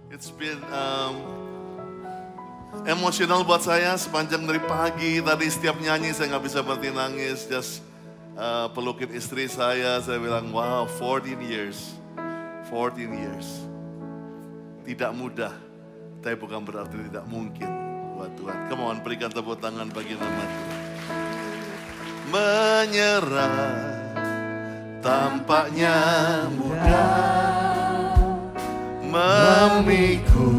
It's been emosional buat saya sepanjang dari pagi. Tadi setiap nyanyi saya nggak bisa berhenti nangis. Just pelukin istri saya bilang wow 14 years. 14 years. Tidak mudah, tapi bukan berarti tidak mungkin buat Tuhan. Come on, berikan tepuk tangan bagi nama Tuhan. Menyerah tampaknya mudah, memikul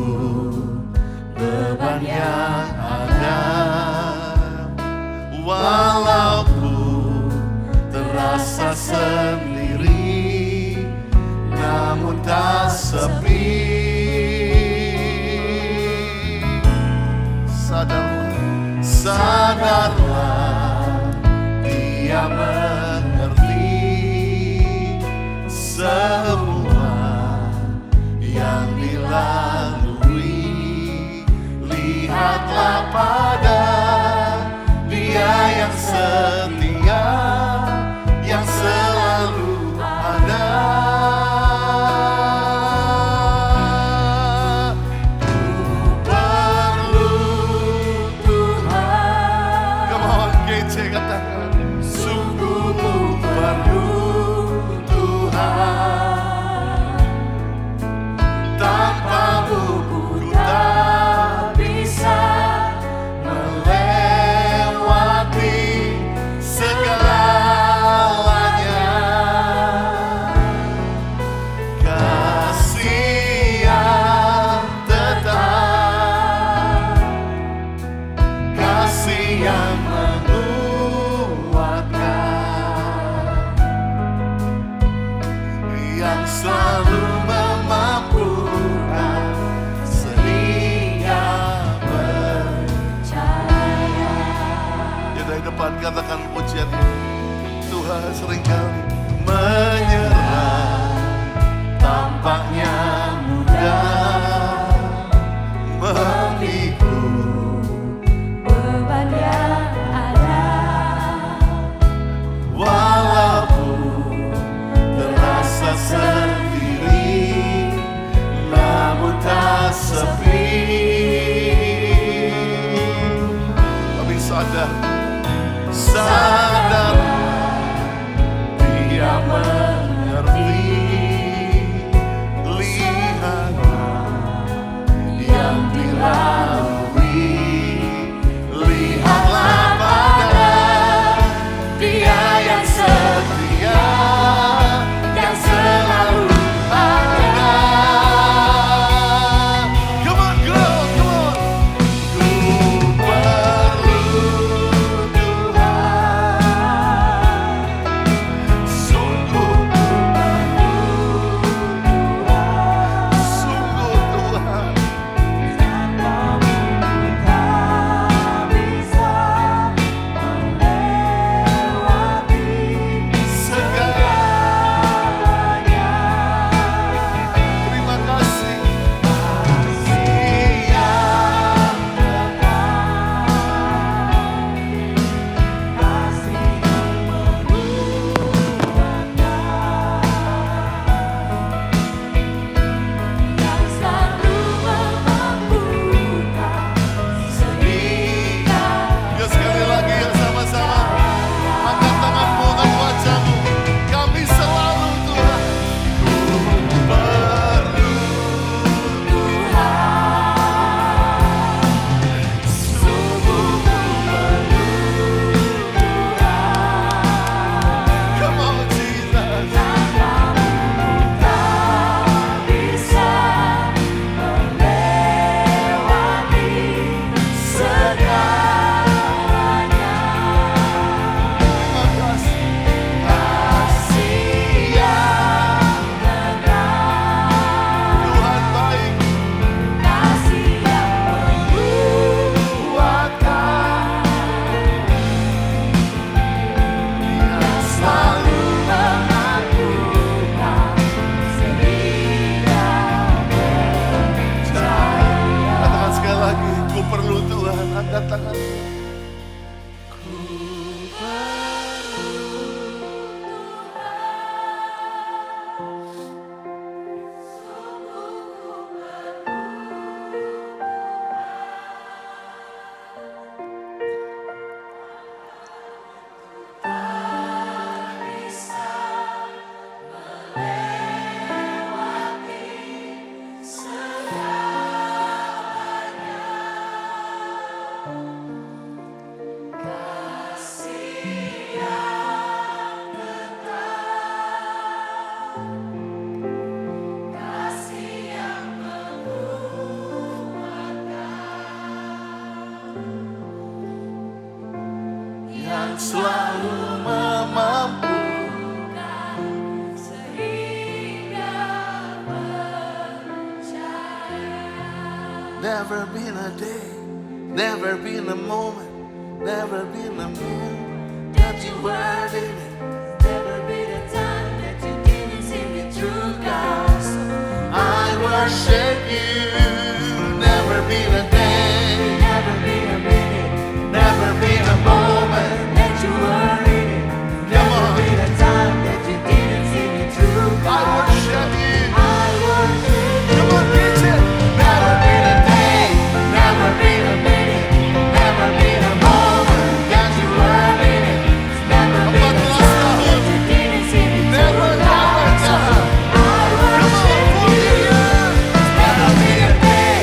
beban yang ada, walaupun terasa sendiri, namun tak sepi. Sadarlah, Dia mengerti semua yang dilalui. Lihatlah pada Dia yang setia, yang selalu ada. Katakan pujian Tuhan seringkali menyerah tampaknya mudah, memikul beban yang ada, walaupun terasa sendiri, namun tak sepi. Kami sadar Dia mengerti. Lihatlah yang dilalui. Lihatlah pada Dia yang setia, yang selalu ada. Come on, go, come on. Ku perlu Tuhan. selalu memampu. sehingga Never been a day, never been a moment, never been a minute that you weren't in it. never be the time that you didn't see me through, God. So I worship you. Never been a day, never be a minute never been a moment. that you were in it. Come Never on. be the time that you didn't see me through, I God. worship you. I worship you. Come on, preach it. Never been a day, never been a minute, never been a moment that you weren't in it. Never be the time that you didn't see me Never, through, God. never, never. I worship you. Never been a day,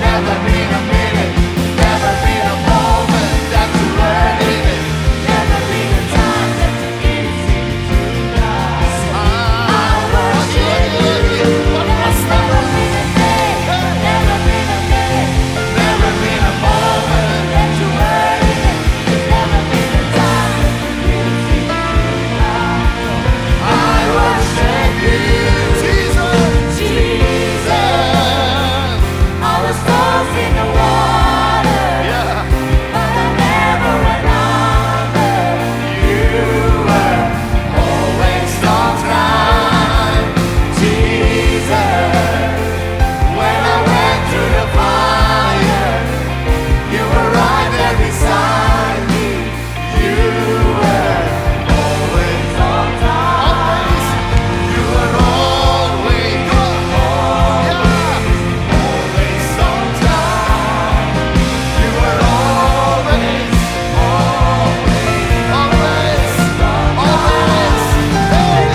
never been a minute, never been a moment that you weren't in it. Never be the time that you didn't see me through, God. I worship you. Never be the day, never be the minute, Never been a moment. that you were in it. Never be the time that you didn't see me through, God. I worship you, Jesus. Jesus, I was lost in the water, Yeah, but I never went under. You were always on time, Jesus. when I went through the fire, You were right there beside me. You were always on time. you were always Always on time. You were always, always, always.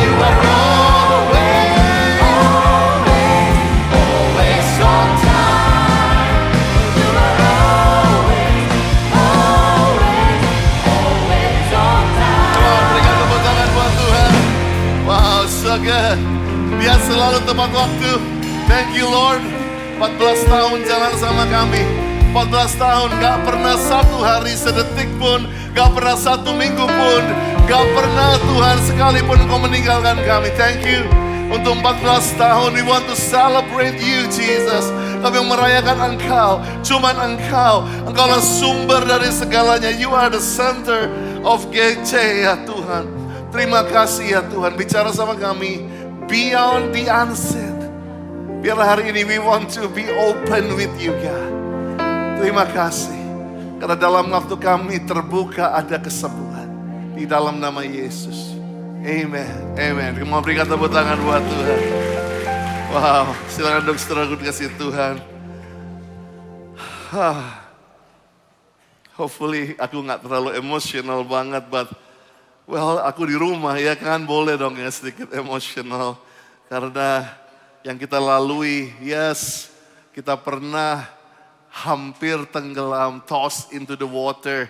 You were always, Always on time. You were always on time. Come on, berikan tepuk tangan buat Tuhan. Wow, so good. Dia selalu tepat waktu. Thank you Lord. 14 tahun jalan sama kami. 14 tahun gak pernah satu hari sedetik pun, gak pernah satu minggu pun, gak pernah Tuhan sekalipun Engkau meninggalkan kami. Thank you. Untuk 14 tahun we want to celebrate you Jesus. Kami merayakan Engkau. Cuman Engkau. Engkaulah sumber dari segalanya. You are the center of GC ya Tuhan. Terima kasih ya Tuhan. Bicara sama kami. Beyond the unseen. Biarlah hari ini we want to be open with you God. Terima kasih. Karena dalam waktu kami terbuka ada kesembuhan. Di dalam nama Yesus. Amen. Amen. Mau berikan tepuk tangan buat Tuhan. Wow. Silakan dong saudaraku dikasih Tuhan. Hopefully aku gak terlalu emosional banget. But well aku di rumah ya kan. Boleh dong ya sedikit emosional. Karena yang kita lalui. Yes. Kita pernah hampir tenggelam, tossed into the water,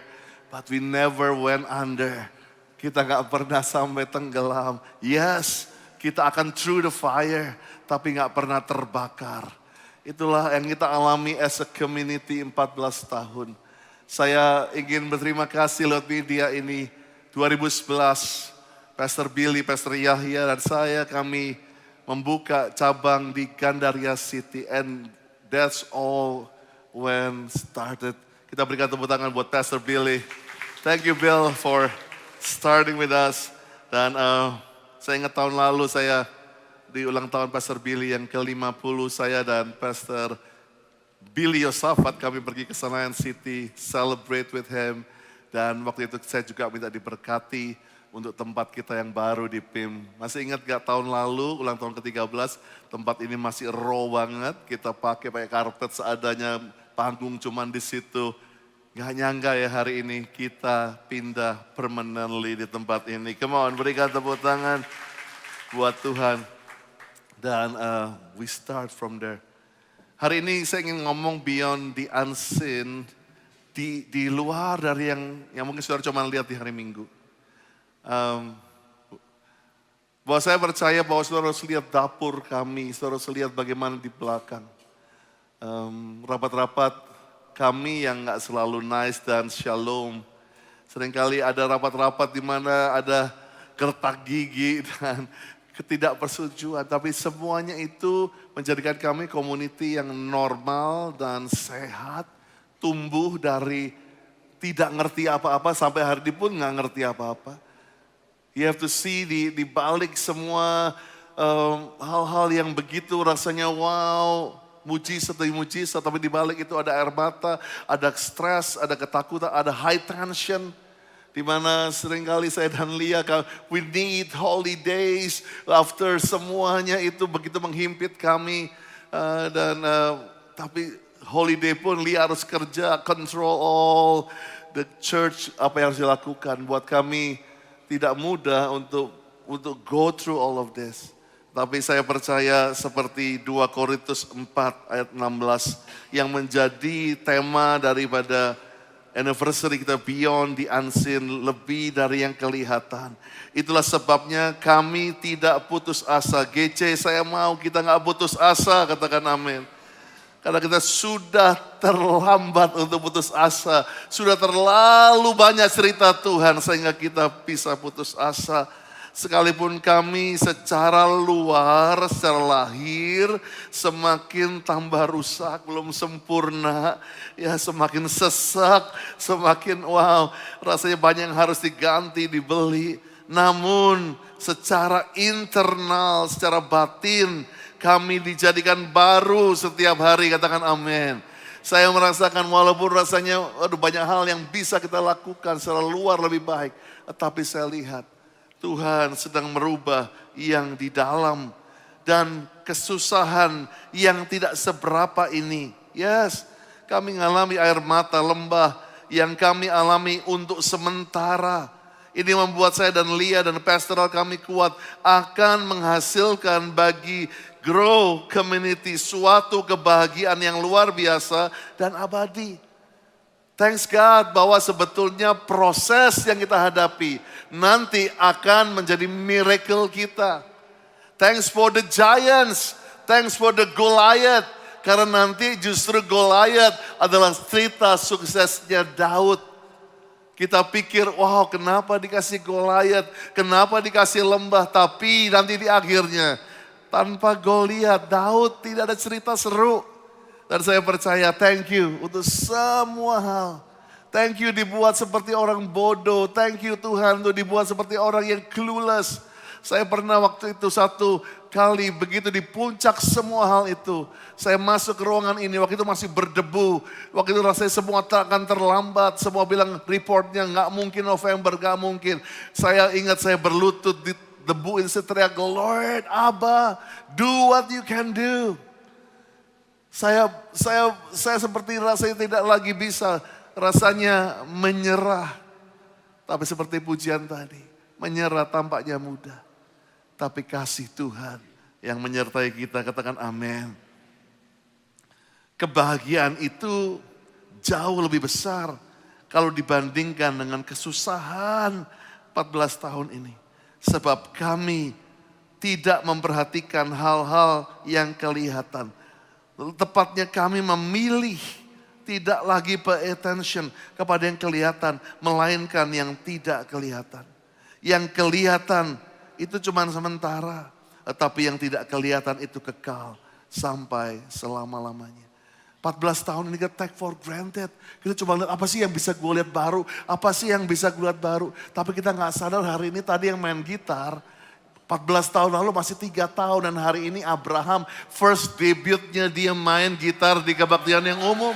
but we never went under. Kita gak pernah sampai tenggelam. Yes, kita akan through the fire, tapi gak pernah terbakar. Itulah yang kita alami as a community 14 tahun. Saya ingin berterima kasih lewat media ini. 2011, Pastor Billy, Pastor Yahya, dan saya kami membuka cabang di Gandaria City. And that's all when started. Kita berikan tepuk tangan buat Pastor Billy. Thank you Bill for starting with us. Dan saya ingat tahun lalu saya di ulang tahun Pastor Billy yang ke-50, saya dan Pastor Billy Yosafat kami pergi ke Senayan City, celebrate with him. Dan waktu itu saya juga minta diberkati untuk tempat kita yang baru di PIM. Masih ingat gak tahun lalu, ulang tahun ke-13, tempat ini masih raw banget. Kita pakai karpet seadanya, panggung cuman di situ. Gak nyangka ya hari ini kita pindah permanently di tempat ini. Come on, berikan tepuk tangan buat Tuhan. Dan we start from there. Hari ini saya ingin ngomong beyond the unseen. Di luar dari yang mungkin saudara cuma lihat di hari Minggu. Bahwa saya percaya bahwa saudara harus lihat dapur kami. Saudara harus lihat bagaimana di belakang. Rapat-rapat kami yang gak selalu nice dan shalom. Seringkali ada rapat-rapat di mana ada gertak gigi dan ketidakpersetujuan. Tapi semuanya itu menjadikan kami community yang normal dan sehat. Tumbuh dari tidak ngerti apa-apa sampai hari ini pun nggak ngerti apa-apa. You have to see di balik semua hal-hal yang begitu rasanya wow. Mujizat demi mujizat, tapi di balik itu ada air mata, ada stres, ada ketakutan, ada high tension. Di mana seringkali saya dan Lia, we need holidays after semuanya itu begitu menghimpit kami. Tapi holiday pun Lia harus kerja, control all the church, apa yang harus dilakukan. Buat kami tidak mudah untuk go through all of this. Tapi saya percaya seperti 2 Korintus 4 ayat 16 yang menjadi tema daripada anniversary kita Beyond the Unseen, lebih dari yang kelihatan. Itulah sebabnya kami tidak putus asa. GC saya mau kita gak putus asa, katakan amin. Karena kita sudah terlambat untuk putus asa. Sudah terlalu banyak cerita Tuhan sehingga kita bisa putus asa. Sekalipun kami secara luar, secara lahir semakin tambah rusak, belum sempurna. Ya semakin sesak, semakin wow. Rasanya banyak yang harus diganti, dibeli. Namun secara internal, secara batin kami dijadikan baru setiap hari, katakan amin. Saya merasakan walaupun rasanya banyak hal yang bisa kita lakukan secara luar lebih baik. Tapi saya lihat Tuhan sedang merubah yang di dalam dan kesusahan yang tidak seberapa ini. Yes, kami mengalami air mata lembah yang kami alami untuk sementara. Ini membuat saya dan Lia dan pastoral kami kuat akan menghasilkan bagi Grow Community suatu kebahagiaan yang luar biasa dan abadi. Thanks God bahwa sebetulnya proses yang kita hadapi nanti akan menjadi miracle kita. Thanks for the giants, thanks for the Goliath. Karena nanti justru Goliath adalah cerita suksesnya Daud. Kita pikir, wow kenapa dikasih Goliath, kenapa dikasih lembah. Tapi nanti di akhirnya tanpa Goliath, Daud tidak ada cerita seru. Dan saya percaya thank you untuk semua hal. Thank you dibuat seperti orang bodoh. Thank you Tuhan untuk dibuat seperti orang yang clueless. Saya pernah waktu itu satu kali begitu di puncak semua hal itu. Saya masuk ke ruangan ini waktu itu masih berdebu. Waktu itu rasanya semua akan terlambat. Semua bilang reportnya gak mungkin November, gak mungkin. Saya ingat saya berlutut di debu ini teriak, Lord Abba, do what you can do. Saya seperti rasanya tidak lagi bisa, rasanya menyerah. Tapi seperti pujian tadi, menyerah tampaknya mudah. Tapi kasih Tuhan yang menyertai kita, katakan amin. Kebahagiaan itu jauh lebih besar kalau dibandingkan dengan kesusahan 14 tahun ini. Sebab kami tidak memperhatikan hal-hal yang kelihatan. Tepatnya kami memilih tidak lagi pay attention kepada yang kelihatan, melainkan yang tidak kelihatan. Yang kelihatan itu cuma sementara, tetapi yang tidak kelihatan itu kekal sampai selama-lamanya. 14 tahun ini kita take for granted. Kita coba lihat apa sih yang bisa gue lihat baru, apa sih yang bisa gue lihat baru. Tapi kita gak sadar hari ini tadi yang main gitar, 14 tahun lalu masih 3 tahun dan hari ini Abraham first debutnya dia main gitar di kebaktian yang umum.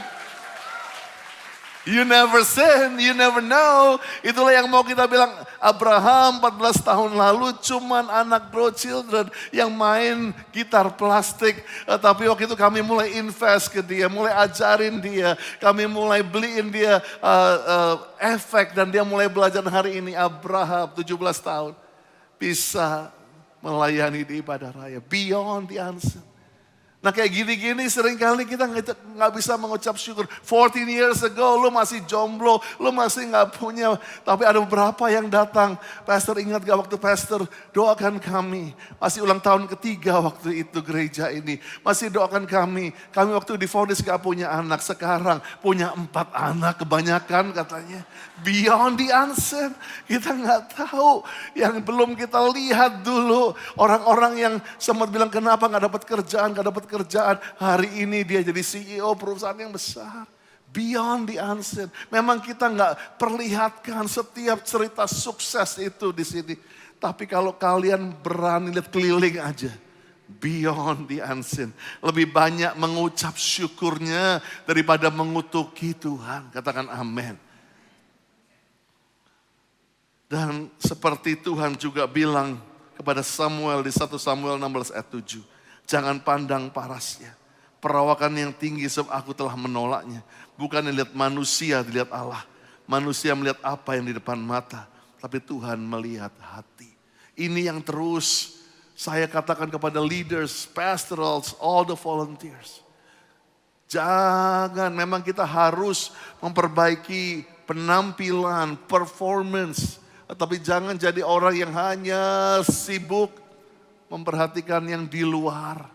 You never sin, you never know. Itulah yang mau kita bilang. Abraham 14 tahun lalu cuman anak bro children yang main gitar plastik. Tapi waktu itu kami mulai invest ke dia, mulai ajarin dia. Kami mulai beliin dia efek dan dia mulai belajar hari ini. Abraham 17 tahun bisa melayani di ibadah raya. Beyond the unseen. Nah kayak gini-gini seringkali kita nggak bisa mengucap syukur. 14 years ago lu masih jomblo, lu masih nggak punya. Tapi ada beberapa yang datang. Pastor ingat gak waktu pastor doakan kami. Masih ulang tahun ketiga waktu itu gereja ini. Masih doakan kami. Kami waktu divonis gak punya anak. Sekarang punya 4 anak kebanyakan katanya. Beyond the unseen. Kita nggak tahu. Yang belum kita lihat dulu. Orang-orang yang sempat bilang kenapa gak dapat kerjaan, hari ini dia jadi CEO perusahaan yang besar. Beyond the unseen. Memang kita nggak perlihatkan setiap cerita sukses itu di sini. Tapi kalau kalian berani lihat keliling aja. Beyond the unseen. Lebih banyak mengucap syukurnya daripada mengutuki Tuhan. Katakan amin. Dan seperti Tuhan juga bilang kepada Samuel di 1 Samuel 16 ayat 7. Jangan pandang parasnya. Perawakan yang tinggi sebab aku telah menolaknya. Bukan dilihat manusia, dilihat Allah. Manusia melihat apa yang di depan mata. Tapi Tuhan melihat hati. Ini yang terus saya katakan kepada leaders, pastorals, all the volunteers. Jangan, memang kita harus memperbaiki penampilan, performance. Tapi jangan jadi orang yang hanya sibuk memperhatikan yang di luar.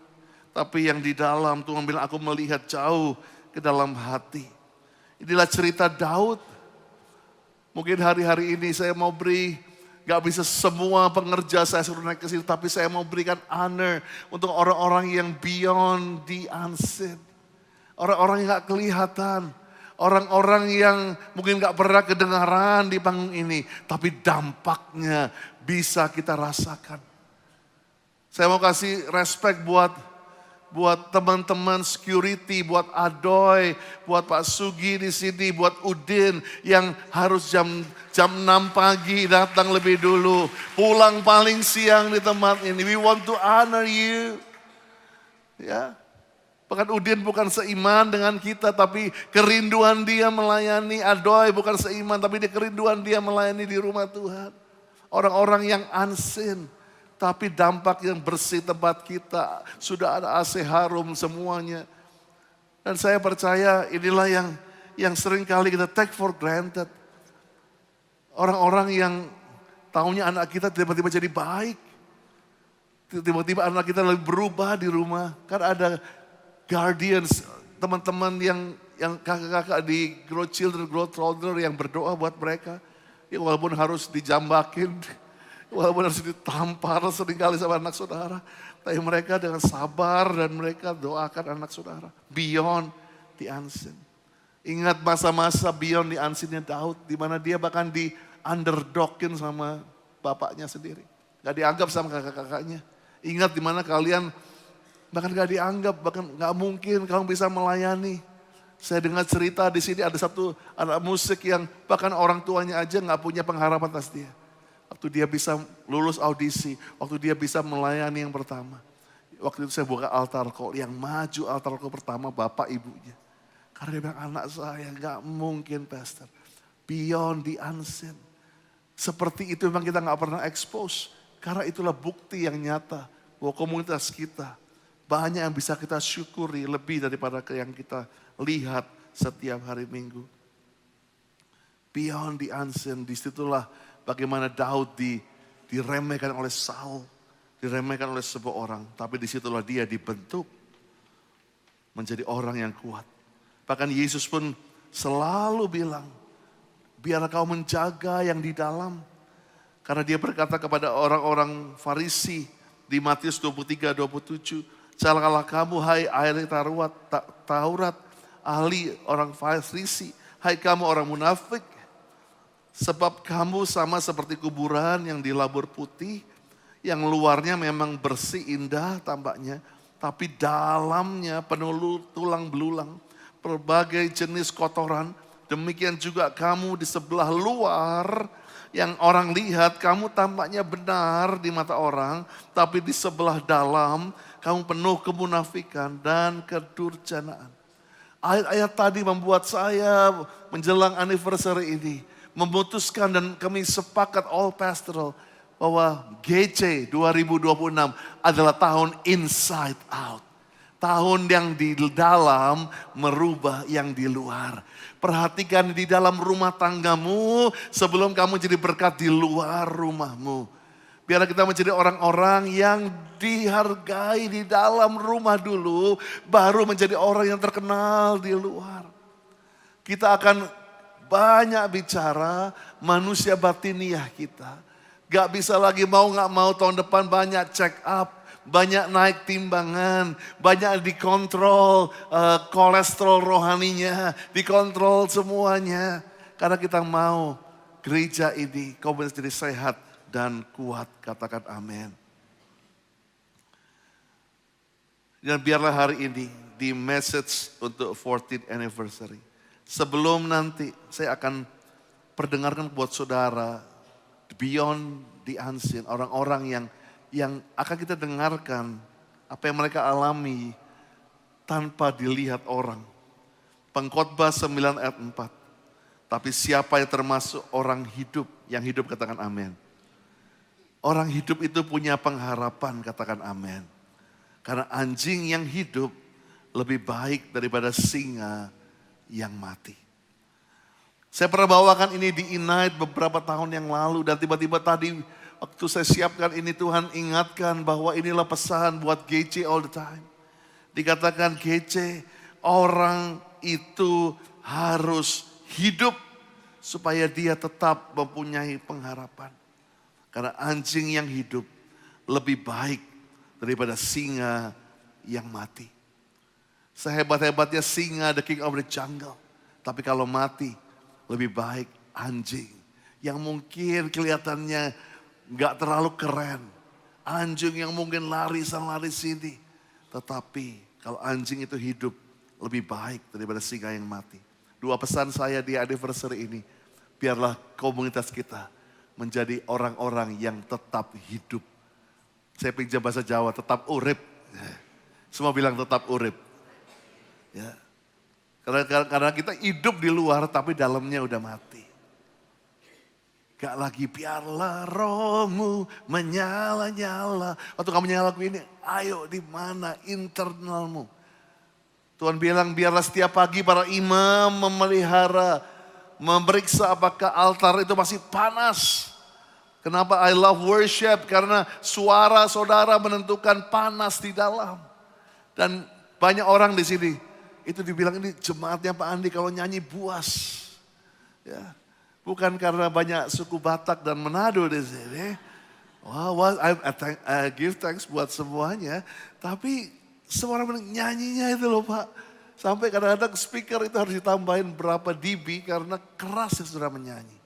Tapi yang di dalam, Tuhan bilang aku melihat jauh ke dalam hati. Inilah cerita Daud. Mungkin hari-hari ini saya mau beri, gak bisa semua pengerja saya suruh naik ke sini. Tapi saya mau berikan honor untuk orang-orang yang beyond the unseen. Orang-orang yang gak kelihatan. Orang-orang yang mungkin gak pernah kedengaran di panggung ini. Tapi dampaknya bisa kita rasakan. Saya mau kasih respect buat teman-teman security, buat Adoy, buat Pak Sugi di sini, buat Udin yang harus jam 6 pagi datang lebih dulu, pulang paling siang di tempat ini. We want to honor you. Ya. Bahkan Udin bukan seiman dengan kita, tapi kerinduan dia melayani. Adoy bukan seiman, tapi dia kerinduan dia melayani di rumah Tuhan. Orang-orang yang unseen. Tapi dampak yang bersih tempat kita. Sudah ada AC harum semuanya. Dan saya percaya inilah yang sering kali kita take for granted. Orang-orang yang tahunya anak kita tiba-tiba jadi baik. Tiba-tiba anak kita lebih berubah di rumah. Kan ada guardians, teman-teman yang kakak-kakak di Grow Children, Grow Toddler yang berdoa buat mereka. Ya walaupun harus dijambakin. Walaupun harus ditampar seringkali sama anak saudara. Tapi mereka dengan sabar dan mereka doakan anak saudara. Beyond the unseen. Ingat masa-masa beyond the unseen-nya Daud. Di mana dia bahkan di underdogin sama bapaknya sendiri. Gak dianggap sama kakak-kakaknya. Ingat di mana kalian bahkan gak dianggap. Bahkan gak mungkin kamu bisa melayani. Saya dengar cerita di sini ada satu anak musik yang bahkan orang tuanya aja gak punya pengharapan atas dia. Waktu dia bisa lulus audisi, waktu dia bisa melayani yang pertama. Waktu itu saya buka altar call, yang maju altar call pertama bapak ibunya. Karena dia bilang anak saya gak mungkin pastor. Beyond the unseen. Seperti itu memang kita gak pernah expose. Karena itulah bukti yang nyata bahwa komunitas kita banyak yang bisa kita syukuri lebih daripada yang kita lihat setiap hari Minggu. Beyond the unseen, disitulah bagaimana Daud diremehkan oleh Saul, diremehkan oleh sebuah orang. Tapi disitulah dia dibentuk menjadi orang yang kuat. Bahkan Yesus pun selalu bilang, biarlah kau menjaga yang di dalam. Karena dia berkata kepada orang-orang Farisi di Matius 23-27, celakalah kamu hai ahli Taurat, ahli orang Farisi, hai kamu orang munafik. Sebab kamu sama seperti kuburan yang dilabur putih, yang luarnya memang bersih indah tampaknya, tapi dalamnya penuh tulang belulang, berbagai jenis kotoran. Demikian juga kamu di sebelah luar, yang orang lihat kamu tampaknya benar di mata orang, tapi di sebelah dalam kamu penuh kemunafikan dan kedurjanaan. Ayat-ayat tadi membuat saya menjelang anniversary ini memutuskan dan kami sepakat all pastoral bahwa GC 2026 adalah tahun inside out. Tahun yang di dalam merubah yang di luar. Perhatikan di dalam rumah tanggamu sebelum kamu jadi berkat di luar rumahmu. Biarlah kita menjadi orang-orang yang dihargai di dalam rumah dulu, baru menjadi orang yang terkenal di luar. Kita akan banyak bicara manusia batiniah kita. Gak bisa lagi mau gak mau tahun depan banyak check up. Banyak naik timbangan, banyak dikontrol kolesterol rohaninya, dikontrol semuanya. Karena kita mau gereja ini kau menjadi sehat dan kuat, katakan amin. Dan biarlah hari ini di message untuk 14th anniversary. Sebelum nanti saya akan perdengarkan buat saudara, beyond the unseen, orang-orang yang akan kita dengarkan apa yang mereka alami tanpa dilihat orang. Pengkhotbah 9 ayat 4. Tapi siapa yang termasuk orang hidup, yang hidup katakan amin. Orang hidup itu punya pengharapan, katakan amin. Karena anjing yang hidup lebih baik daripada singa yang mati. Saya pernah bawakan ini di Inait beberapa tahun yang lalu dan tiba-tiba tadi waktu saya siapkan ini Tuhan ingatkan bahwa inilah pesan buat GC all the time. Dikatakan GC, orang itu harus hidup supaya dia tetap mempunyai pengharapan. Karena anjing yang hidup lebih baik daripada singa yang mati. Sehebat-hebatnya singa, the king of the jungle. Tapi kalau mati, lebih baik anjing. Yang mungkin kelihatannya gak terlalu keren. Anjing yang mungkin lari sana lari sini. Tetapi kalau anjing itu hidup lebih baik daripada singa yang mati. Dua pesan saya di anniversary ini. Biarlah komunitas kita menjadi orang-orang yang tetap hidup. Saya pinjam bahasa Jawa, tetap urip. Semua bilang tetap urip. Ya. Karena kita hidup di luar tapi dalamnya udah mati. Gak lagi biarlah rohmu menyala-nyala. Waktu kamu nyala lagu ini, ayo di mana internalmu. Tuhan bilang biarlah setiap pagi para imam memelihara, memeriksa apakah altar itu masih panas. Kenapa I love worship? Karena suara saudara menentukan panas di dalam. Dan banyak orang di sini, itu dibilang ini jemaatnya Pak Andi kalau nyanyi buas. Ya. Bukan karena banyak suku Batak dan Manado di sini. Wow, I give thanks buat semuanya. Tapi semua orang nyanyinya itu loh Pak. Sampai kadang-kadang speaker itu harus ditambahin berapa dB karena keras ya saudara menyanyi.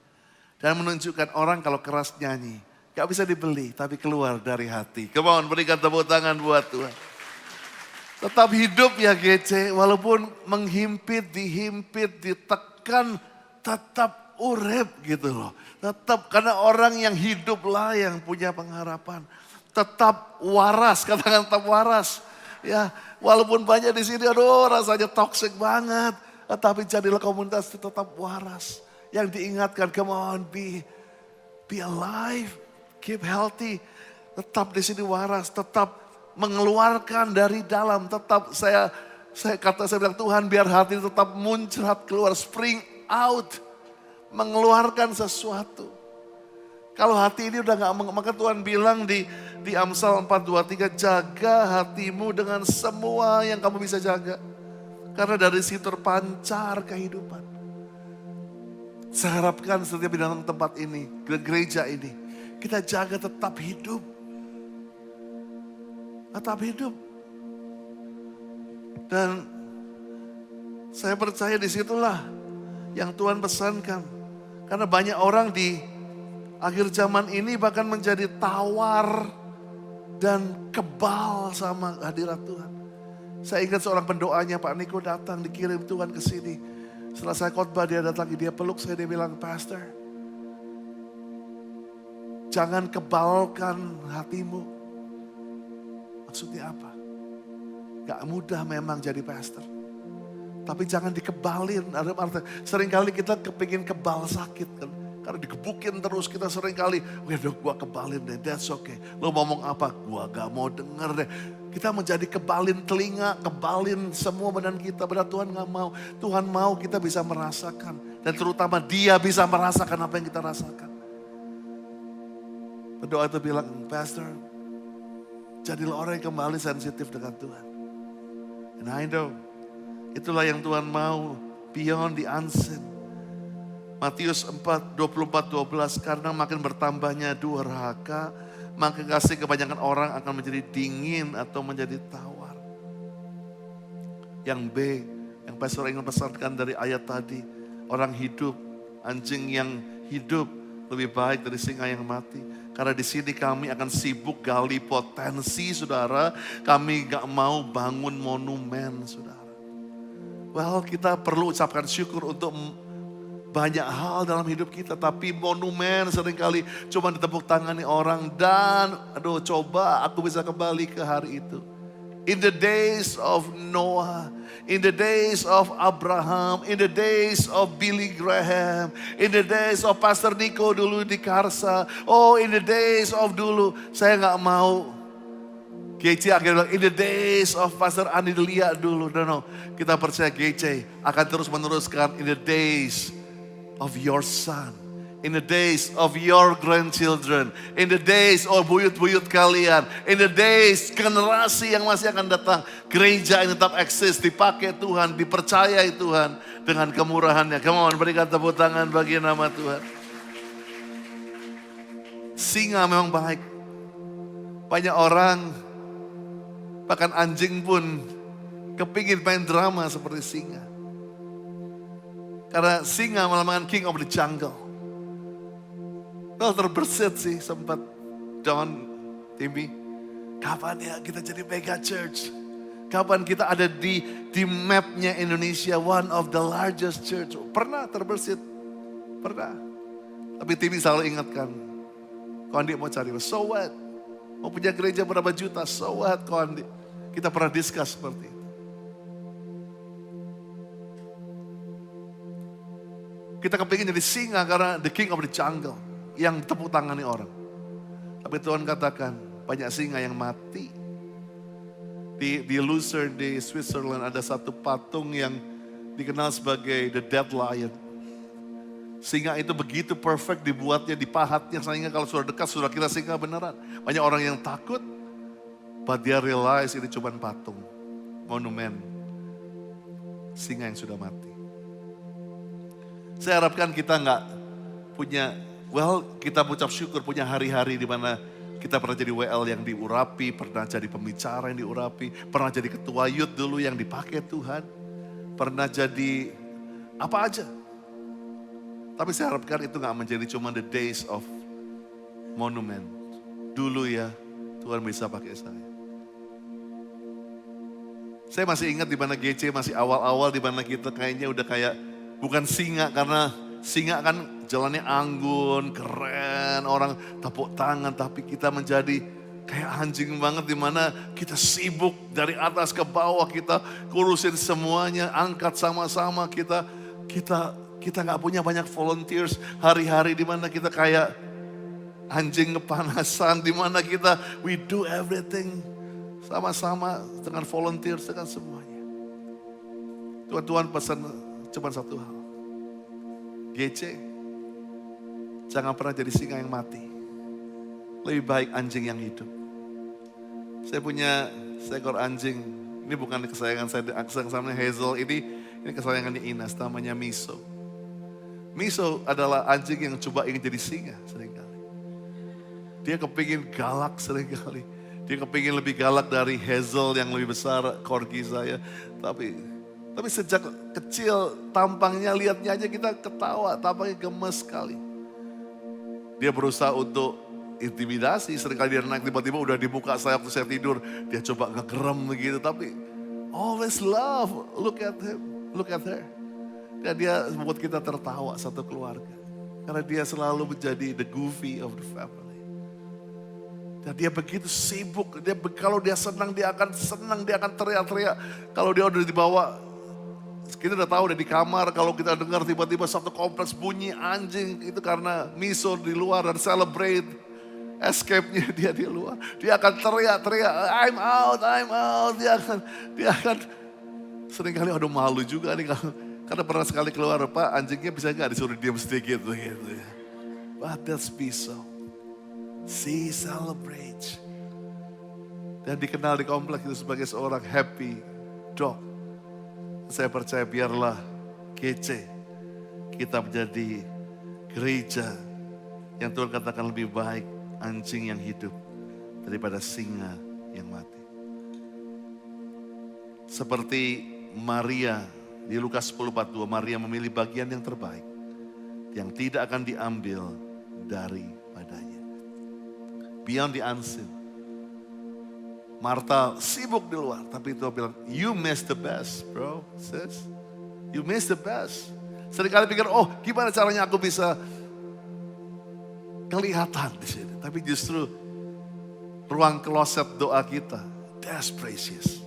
Dan menunjukkan orang kalau keras nyanyi. Gak bisa dibeli tapi keluar dari hati. Come on, berikan tepuk tangan buat Tuhan. Tetap hidup ya GC. Walaupun menghimpit, dihimpit, ditekan. Tetap urip gitu loh. Tetap karena orang yang hiduplah yang punya pengharapan. Tetap waras, katakan tetap waras. Ya, walaupun banyak di sini aduh rasanya toxic banget. Tapi jadilah komunitas itu tetap waras. Yang diingatkan, come on be alive, keep healthy. Tetap di sini waras, tetap mengeluarkan dari dalam. Tetap saya bilang Tuhan biar hati tetap muncrat keluar, spring out. Mengeluarkan sesuatu. Kalau hati ini udah gak, maka Tuhan bilang di Amsal 4:23, jaga hatimu dengan semua yang kamu bisa jaga. Karena dari situ terpancar kehidupan. Saya harapkan setiap datang tempat ini, gereja ini, kita jaga tetap hidup. Tetap hidup. Dan saya percaya disitulah yang Tuhan pesankan. Karena banyak orang di akhir zaman ini bahkan menjadi tawar dan kebal sama hadirat Tuhan. Saya ingat seorang pendoanya Pak Niko datang dikirim Tuhan ke sini. Setelah saya khotbah dia datang, dia peluk saya, dia bilang, Pastor, jangan kebalkan hatimu. Maksudnya apa? Gak mudah memang jadi pastor. Tapi jangan dikebalin. Seringkali kita kepingin kebal sakit kan. Karena digebukin terus kita seringkali. Waduh gua kebalin deh, that's okay. Lo ngomong apa? Gua gak mau denger deh. Kita menjadi kebalin telinga, kebalin semua badan kita. Padahal Tuhan gak mau. Tuhan mau kita bisa merasakan. Dan terutama Dia bisa merasakan apa yang kita rasakan. Berdoa itu bilang, Pastor, jadilah orang yang kembali sensitif dengan Tuhan. And I know, itulah yang Tuhan mau, beyond the unseen. Matius 24:12, karena makin bertambahnya durhaka, maka kasih kebanyakan orang akan menjadi dingin atau menjadi tawar. Yang B, yang Pastor ingin pesankan dari ayat tadi, orang hidup, anjing yang hidup lebih baik dari singa yang mati. Karena di sini kami akan sibuk gali potensi, saudara. Kami gak mau bangun monumen, saudara. Well, kita perlu ucapkan syukur untuk banyak hal dalam hidup kita, tapi monumen seringkali cuma ditepuk tangani orang. Dan coba aku bisa kembali ke hari itu. In the days of Noah, in the days of Abraham, in the days of Billy Graham, in the days of Pastor Nico dulu di Karsa. Oh, in the days of dulu, saya gak mau GC akhirnya bilang, in the days of Pastor Anilia dulu. No, kita percaya GC akan terus meneruskan in the days of your son, in the days of your grandchildren, in the days of buyut-buyut kalian, in the days generasi yang masih akan datang. Gereja ini tetap eksis, dipakai Tuhan, dipercayai Tuhan dengan kemurahannya. Come on, berikan tepuk tangan bagi nama Tuhan. Singa memang baik. Banyak orang, bahkan anjing pun kepingin main drama seperti singa. Karena singa melambangkan king of the jungle. Well, terbersit sih sempat John, Timmy. Kapan ya kita jadi mega church? Kapan kita ada di mapnya Indonesia, one of the largest church? Pernah terbersit, pernah. Tapi Timmy selalu ingatkan, Kondi mau cari, so what? Mau punya gereja berapa juta, so what Kondi? Kita pernah discuss seperti itu. Kita kepingin jadi singa karena the king of the jungle. Yang tepuk tangani orang. Tapi Tuhan katakan banyak singa yang mati. Di Lucerne di Switzerland ada satu patung yang dikenal sebagai the dead lion. Singa itu begitu perfect dibuatnya, dipahatnya. Sehingga kalau sudah dekat sudah kira singa beneran. Banyak orang yang takut. But they realize ini cuma patung. Monumen. Singa yang sudah mati. Saya harapkan kita nggak punya, kita mengucap syukur punya hari-hari di mana kita pernah jadi WL yang diurapi, pernah jadi pembicara yang diurapi, pernah jadi ketua youth dulu yang dipakai Tuhan, pernah jadi apa aja. Tapi saya harapkan itu nggak menjadi cuma the days of monument. Dulu ya Tuhan bisa pakai saya. Saya masih ingat di mana GC masih awal-awal, di mana kita kayaknya udah kayak bukan singa, karena singa kan jalannya anggun, keren, orang tepuk tangan. Tapi kita menjadi kayak anjing banget di mana kita sibuk dari atas ke bawah, kita kurusin semuanya, angkat sama-sama. Kita nggak punya banyak volunteers, hari-hari di mana kita kayak anjing kepanasan, di mana kita we do everything sama-sama dengan volunteers, dengan semuanya. Tuhan pesan cuma satu hal. GC, jangan pernah jadi singa yang mati. Lebih baik anjing yang hidup. Saya punya seekor anjing. Ini bukan kesayangan saya, kesayangan Hazel. Ini kesayangannya Ines, namanya Miso. Miso adalah anjing yang coba ingin jadi singa seringkali. Dia kepingin galak seringkali. Dia kepingin lebih galak dari Hazel yang lebih besar, corgi saya. Tapi sejak kecil tampangnya, lihatnya aja kita ketawa, tampangnya gemes sekali. Dia berusaha untuk intimidasi, seringkali dia naik tiba-tiba udah di muka saya waktu saya tidur. Dia coba ngegerem begitu, tapi always love, look at him, look at her. Dan dia membuat kita tertawa satu keluarga. Karena dia selalu menjadi the goofy of the family. Dan dia begitu sibuk, kalau dia senang dia akan senang, dia akan teriak-teriak. Kalau dia udah dibawa, kita udah tahu udah di kamar, kalau kita dengar tiba-tiba satu kompleks bunyi anjing, itu karena Miso di luar dan celebrate. escape-nya dia di luar. Dia akan teriak-teriak, I'm out. Dia akan seringkali aduh malu juga nih karena pernah sekali keluar, Pak anjingnya bisa gak disuruh diam sedikit gitu ya. But that's peace. See, celebrate. Dan dikenal di kompleks itu sebagai seorang happy dog. Saya percaya biarlah GC kita menjadi gereja yang Tuhan katakan lebih baik anjing yang hidup daripada singa yang mati. Seperti Maria di Lukas 10:42, Maria memilih bagian yang terbaik yang tidak akan diambil daripadanya. Beyond the unseen. Marta sibuk di luar, tapi Tuhan bilang, you miss the best, bro, sis. You miss the best. Seringkali pikir, oh gimana caranya aku bisa kelihatan di sini. Tapi justru ruang kloset doa kita, that's precious.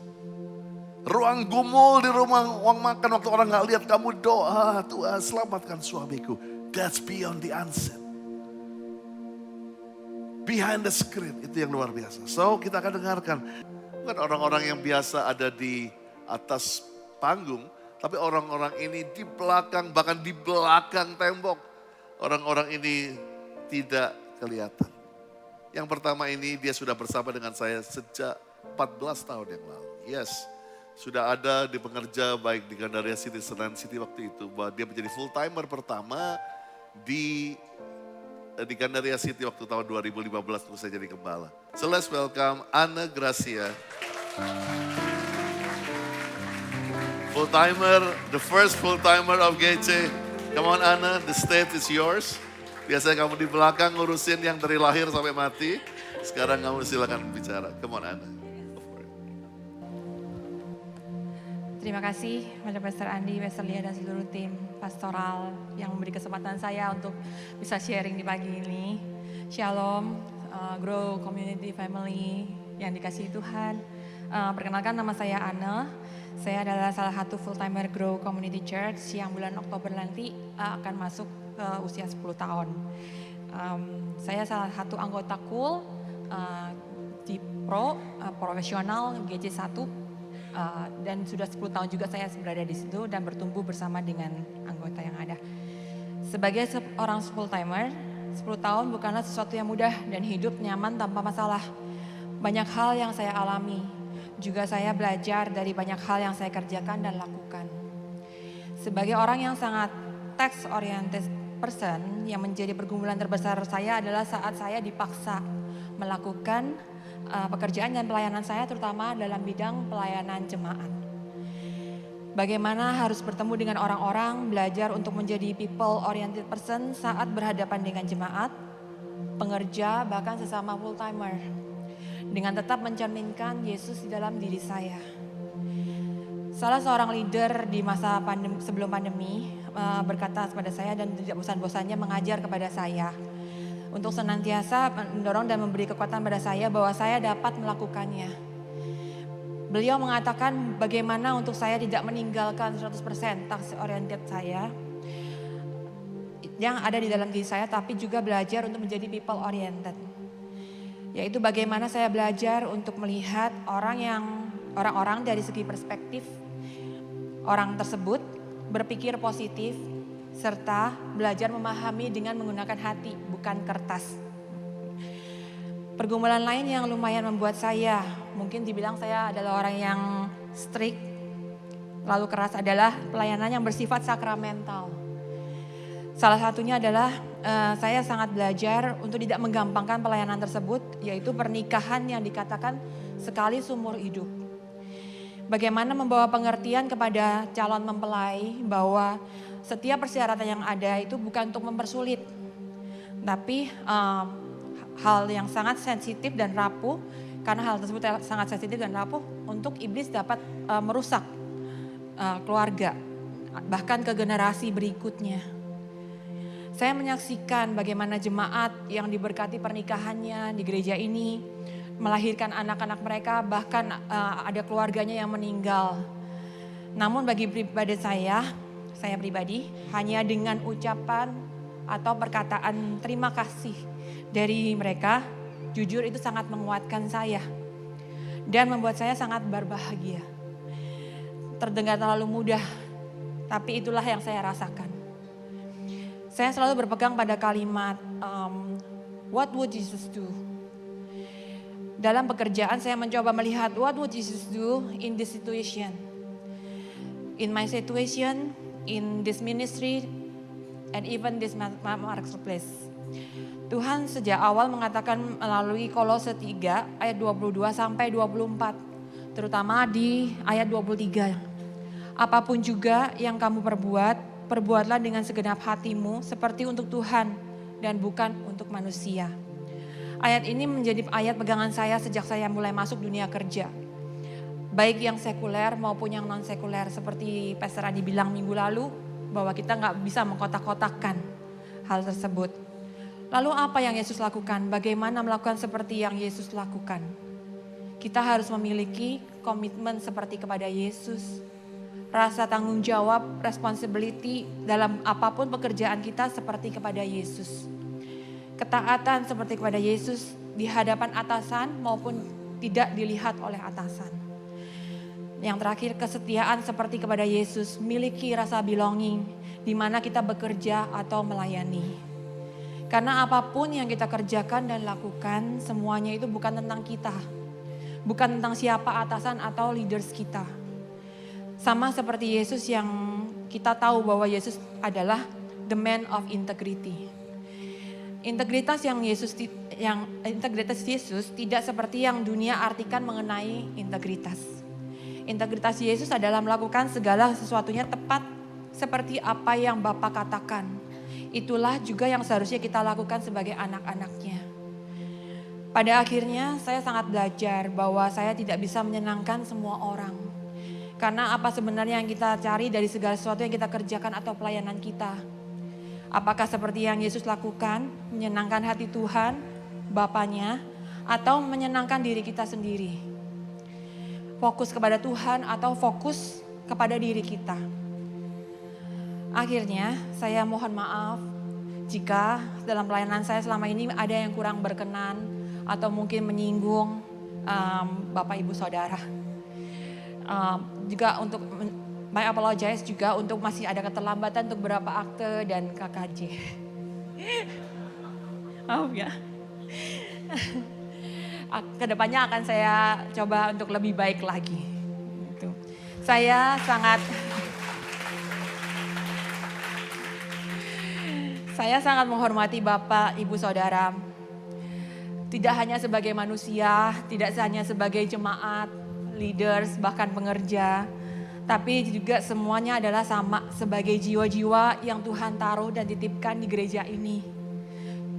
Ruang gumul di rumah uang makan waktu orang gak lihat kamu doa, Tuhan selamatkan suamiku. That's beyond the unseen. Behind the screen, itu yang luar biasa. So kita akan dengarkan, bukan orang-orang yang biasa ada di atas panggung, tapi orang-orang ini di belakang, bahkan di belakang tembok. Orang-orang ini tidak kelihatan. Yang pertama ini dia sudah bersama dengan saya sejak 14 tahun yang lalu. Yes, sudah ada di pengerja baik di Gandaria City, Senayan City waktu itu. Bahwa dia menjadi full timer pertama di Gandaria City waktu tahun 2015 waktu saya jadi gembala. So let's welcome Ana Gracia. Full timer, the first full timer of GC. Come on Ana, the stage is yours. Biasanya kamu di belakang ngurusin yang dari lahir sampai mati. Sekarang kamu silakan bicara. Come on Ana. Terima kasih kepada Pastor Andi, Pastor Lia, dan seluruh tim pastoral yang memberi kesempatan saya untuk bisa sharing di pagi ini. Shalom, Grow Community Family yang dikasihi Tuhan. Perkenalkan nama saya Anne, saya adalah salah satu full-timer Grow Community Church yang bulan Oktober nanti akan masuk ke usia 10 tahun. Saya salah satu anggota KUL di profesional GC1. Dan sudah 10 tahun juga saya berada di situ dan bertumbuh bersama dengan anggota yang ada. Sebagai seorang full timer, 10 tahun bukanlah sesuatu yang mudah dan hidup nyaman tanpa masalah. Banyak hal yang saya alami, juga saya belajar dari banyak hal yang saya kerjakan dan lakukan. Sebagai orang yang sangat task oriented person, yang menjadi pergumulan terbesar saya adalah saat saya dipaksa melakukan pekerjaan dan pelayanan saya terutama dalam bidang pelayanan jemaat. Bagaimana harus bertemu dengan orang-orang, belajar untuk menjadi people oriented person saat berhadapan dengan jemaat, pengerja, bahkan sesama full timer. Dengan tetap mencerminkan Yesus di dalam diri saya. Salah seorang leader di masa sebelum pandemi berkata kepada saya dan tidak bosan-bosannya mengajar kepada saya. Untuk senantiasa mendorong dan memberi kekuatan pada saya bahwa saya dapat melakukannya. Beliau mengatakan bagaimana untuk saya tidak meninggalkan 100% task oriented saya yang ada di dalam diri saya, tapi juga belajar untuk menjadi people oriented. Yaitu bagaimana saya belajar untuk melihat orang-orang dari segi perspektif orang tersebut, berpikir positif, serta belajar memahami dengan menggunakan hati, bukan kertas. Pergumulan lain yang lumayan membuat saya, mungkin dibilang saya adalah orang yang strict, lalu keras, adalah pelayanan yang bersifat sakramental. Salah satunya adalah saya sangat belajar untuk tidak menggampangkan pelayanan tersebut, yaitu pernikahan yang dikatakan sekali seumur hidup. Bagaimana membawa pengertian kepada calon mempelai bahwa setiap persyaratan yang ada itu bukan untuk mempersulit, tapi hal yang sangat sensitif dan rapuh, karena hal tersebut sangat sensitif dan rapuh untuk iblis dapat merusak keluarga, bahkan ke generasi berikutnya. Saya menyaksikan bagaimana jemaat yang diberkati pernikahannya di gereja ini, melahirkan anak-anak mereka, bahkan ada keluarganya yang meninggal. Namun bagi pribadi saya pribadi, hanya dengan ucapan atau perkataan terima kasih dari mereka, jujur itu sangat menguatkan saya dan membuat saya sangat berbahagia. Terdengar terlalu mudah, tapi itulah yang saya rasakan. Saya selalu berpegang pada kalimat, what would Jesus do? Dalam pekerjaan saya mencoba melihat what would Jesus do in this situation. In my situation, in this ministry, and even this marketplace. Tuhan sejak awal mengatakan melalui Kolose 3 ayat 22 sampai 24. Terutama di ayat 23. Apapun juga yang kamu perbuat, perbuatlah dengan segenap hatimu seperti untuk Tuhan dan bukan untuk manusia. Ayat ini menjadi ayat pegangan saya sejak saya mulai masuk dunia kerja. Baik yang sekuler maupun yang non sekuler, seperti Pastor Adi bilang minggu lalu, bahwa kita gak bisa mengkotak-kotakkan hal tersebut. Lalu apa yang Yesus lakukan? Bagaimana melakukan seperti yang Yesus lakukan? Kita harus memiliki komitmen seperti kepada Yesus. Rasa tanggung jawab, responsibility dalam apapun pekerjaan kita seperti kepada Yesus. Ketaatan seperti kepada Yesus di hadapan atasan maupun tidak dilihat oleh atasan. Yang terakhir, kesetiaan seperti kepada Yesus, miliki rasa belonging di mana kita bekerja atau melayani. Karena apapun yang kita kerjakan dan lakukan, semuanya itu bukan tentang kita. Bukan tentang siapa atasan atau leaders kita. Sama seperti Yesus yang kita tahu bahwa Yesus adalah the man of integrity. Integritas Yesus tidak seperti yang dunia artikan mengenai integritas. Integritas Yesus adalah melakukan segala sesuatunya tepat seperti apa yang Bapa katakan. Itulah juga yang seharusnya kita lakukan sebagai anak-anaknya. Pada akhirnya saya sangat belajar bahwa saya tidak bisa menyenangkan semua orang. Karena apa sebenarnya yang kita cari dari segala sesuatu yang kita kerjakan atau pelayanan kita. Apakah seperti yang Yesus lakukan, menyenangkan hati Tuhan, Bapanya, atau menyenangkan diri kita sendiri. Fokus kepada Tuhan atau fokus kepada diri kita. Akhirnya saya mohon maaf jika dalam pelayanan saya selama ini ada yang kurang berkenan atau mungkin menyinggung Bapak Ibu Saudara. Juga untuk my apologize juga untuk masih ada keterlambatan untuk beberapa akte dan KKJ. Maaf ya. Kedepannya akan saya coba untuk lebih baik lagi. Gitu. Saya sangat menghormati Bapak, Ibu, Saudara. Tidak hanya sebagai manusia, tidak hanya sebagai jemaat, leaders, bahkan pengerja. Tapi juga semuanya adalah sama sebagai jiwa-jiwa yang Tuhan taruh dan titipkan di gereja ini.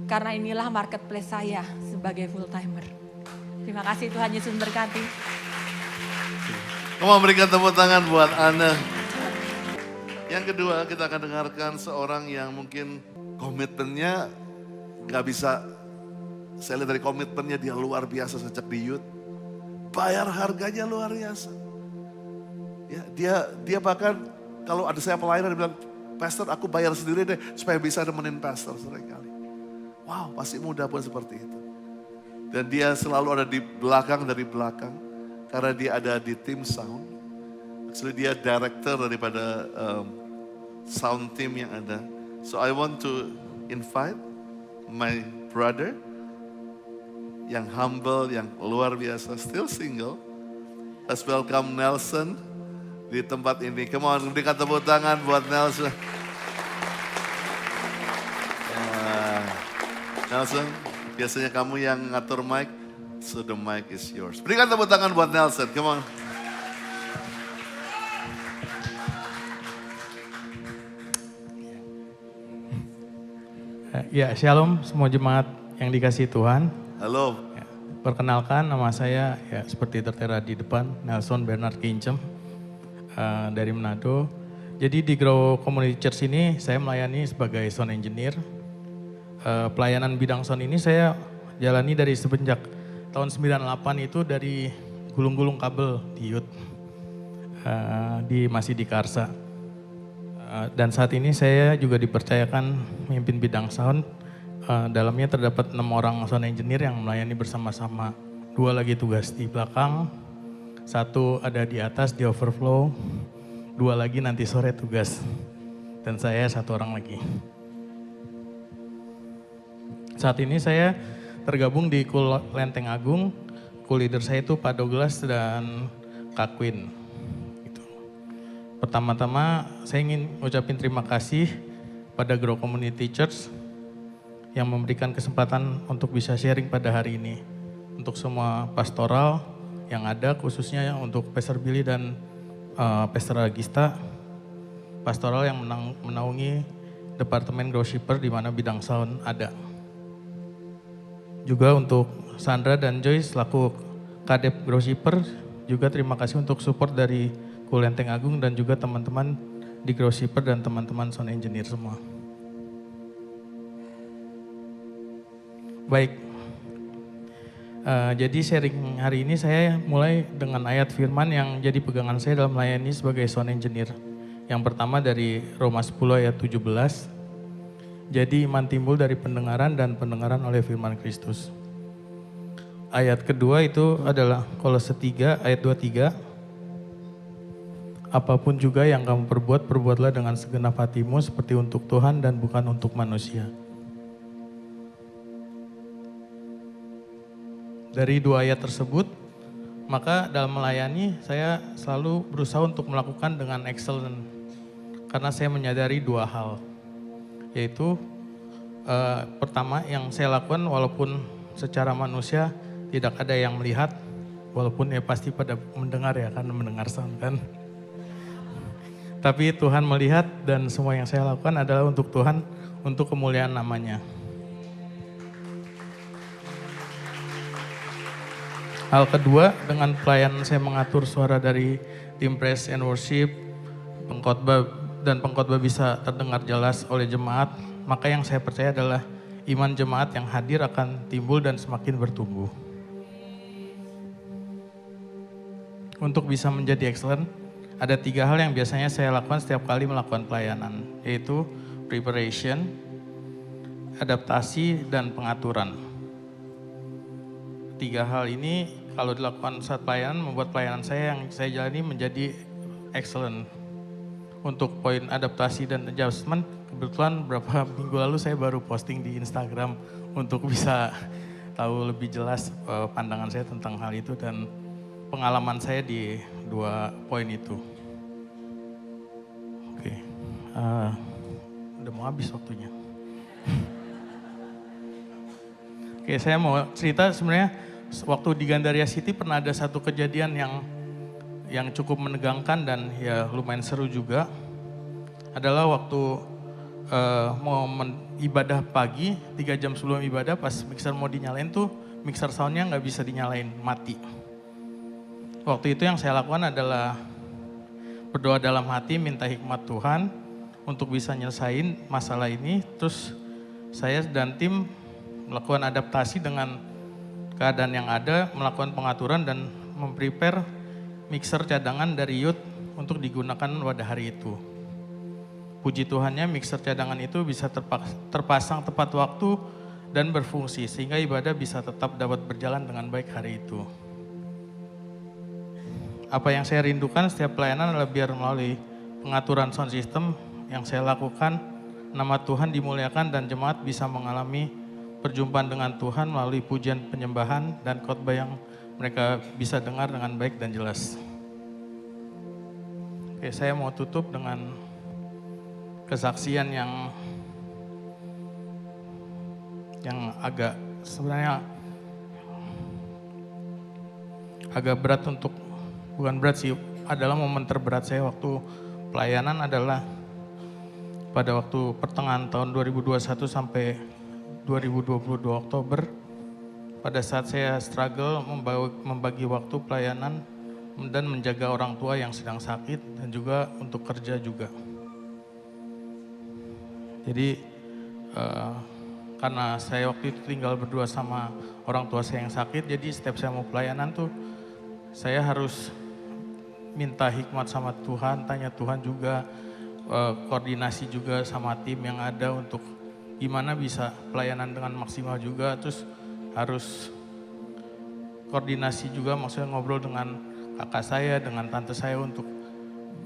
Karena inilah marketplace saya sebagai full timer. Terima kasih, Tuhan Yesus memberkati. Kamu memberikan tepuk tangan buat Ana. Yang kedua, kita akan dengarkan seorang yang mungkin komitmennya gak bisa, saya lihat dari komitmennya dia luar biasa sejak di youth. Bayar harganya luar biasa. Ya, dia bahkan kalau ada saya pelayanan dia bilang, Pastor aku bayar sendiri deh supaya bisa nemenin Pastor seringkali. Wow, masih muda pun seperti itu. Dan dia selalu ada di belakang dari belakang karena dia ada di tim sound. Actually dia director daripada sound team yang ada. So I want to invite my brother yang humble, yang luar biasa, still single. Let's welcome Nelson di tempat ini. Come on, berikan tepuk tangan buat Nelson. Nelson, biasanya kamu yang ngatur mic, so the mic is yours. Berikan tepuk tangan buat Nelson, come on. Ya, shalom semua jemaat yang dikasihi Tuhan. Halo. Ya, perkenalkan nama saya ya seperti tertera di depan, Nelson Bernard Kincem dari Manado. Jadi di Grow Community Church ini saya melayani sebagai sound engineer. Pelayanan bidang sound ini saya jalani dari semenjak tahun 98 itu dari gulung-gulung kabel di youth, masih di Karsa. Dan saat ini saya juga dipercayakan memimpin bidang sound Dalamnya terdapat 6 orang sound engineer yang melayani bersama-sama. 2 lagi tugas di belakang, 1 ada di atas di overflow, 2 lagi nanti sore tugas. Dan saya 1 orang lagi. Saat ini saya tergabung di Kul Lenteng Agung. Kul leader saya itu Pak Douglas dan Kak Queen. Gitu. Pertama-tama saya ingin ucapin terima kasih pada Grow Community Church yang memberikan kesempatan untuk bisa sharing pada hari ini. Untuk semua pastoral yang ada, khususnya untuk Pastor Billy dan Pastor Agista, pastoral yang menaungi Departemen Grow Shipper di mana bidang sound ada. Juga untuk Sandra dan Joyce selaku Kadep Grow Shipper, juga terima kasih untuk support dari Kul Lenteng Agung dan juga teman-teman di Grow Shipper dan teman-teman sound engineer semua. Baik, jadi sharing hari ini saya mulai dengan ayat firman yang jadi pegangan saya dalam melayani sebagai sound engineer. Yang pertama dari Roma 10 ayat 17. Jadi iman timbul dari pendengaran dan pendengaran oleh firman Kristus. Ayat kedua itu adalah Kolose 3 ayat 23. Apapun juga yang kamu perbuat, perbuatlah dengan segenap hatimu seperti untuk Tuhan dan bukan untuk manusia. Dari 2 ayat tersebut, maka dalam melayani saya selalu berusaha untuk melakukan dengan excellent. Karena saya menyadari 2 hal. Yaitu pertama yang saya lakukan walaupun secara manusia tidak ada yang melihat, walaupun ya pasti pada mendengar ya, kan mendengar sound kan. Tapi Tuhan melihat dan semua yang saya lakukan adalah untuk Tuhan, untuk kemuliaan namanya. Hal kedua, dengan pelayanan saya mengatur suara dari tim praise and worship, pengkhotbah bisa terdengar jelas oleh jemaat, maka yang saya percaya adalah iman jemaat yang hadir akan timbul dan semakin bertumbuh. Untuk bisa menjadi excellent, ada 3 hal yang biasanya saya lakukan setiap kali melakukan pelayanan, yaitu preparation, adaptasi, dan pengaturan. 3 hal ini kalau dilakukan saat pelayanan membuat pelayanan saya yang saya jalani menjadi excellent. Untuk poin adaptasi dan adjustment, kebetulan beberapa minggu lalu saya baru posting di Instagram untuk bisa tahu lebih jelas pandangan saya tentang hal itu dan pengalaman saya di 2 poin itu. Oke, udah mau habis waktunya. Oke, saya mau cerita sebenarnya waktu di Gandaria City pernah ada satu kejadian yang cukup menegangkan dan ya lumayan seru juga. Adalah waktu mau ibadah pagi, 3 jam sebelum ibadah pas mixer mau dinyalain tuh mixer soundnya nggak bisa dinyalain, mati. Waktu itu yang saya lakukan adalah berdoa dalam hati, minta hikmat Tuhan untuk bisa nyelesain masalah ini. Terus saya dan tim melakukan adaptasi dengan keadaan yang ada, melakukan pengaturan dan memprepare mixer cadangan dari Youth untuk digunakan pada hari itu. Puji Tuhannya mixer cadangan itu bisa terpasang tepat waktu dan berfungsi sehingga ibadah bisa tetap dapat berjalan dengan baik hari itu. Apa yang saya rindukan setiap pelayanan adalah biar melalui pengaturan sound system yang saya lakukan, nama Tuhan dimuliakan dan jemaat bisa mengalami perjumpaan dengan Tuhan melalui pujian penyembahan dan khotbah yang mereka bisa dengar dengan baik dan jelas. Oke, saya mau tutup dengan kesaksian yang agak sebenarnya agak berat untuk, bukan berat sih, adalah momen terberat saya waktu pelayanan adalah pada waktu pertengahan tahun 2021 sampai 2022 Oktober. Pada saat saya struggle membagi waktu pelayanan dan menjaga orang tua yang sedang sakit dan juga untuk kerja juga. Jadi karena saya waktu itu tinggal berdua sama orang tua saya yang sakit, jadi setiap saya mau pelayanan tuh saya harus minta hikmat sama Tuhan, tanya Tuhan juga, koordinasi juga sama tim yang ada untuk gimana bisa pelayanan dengan maksimal juga, terus harus koordinasi juga, maksudnya ngobrol dengan kakak saya, dengan tante saya untuk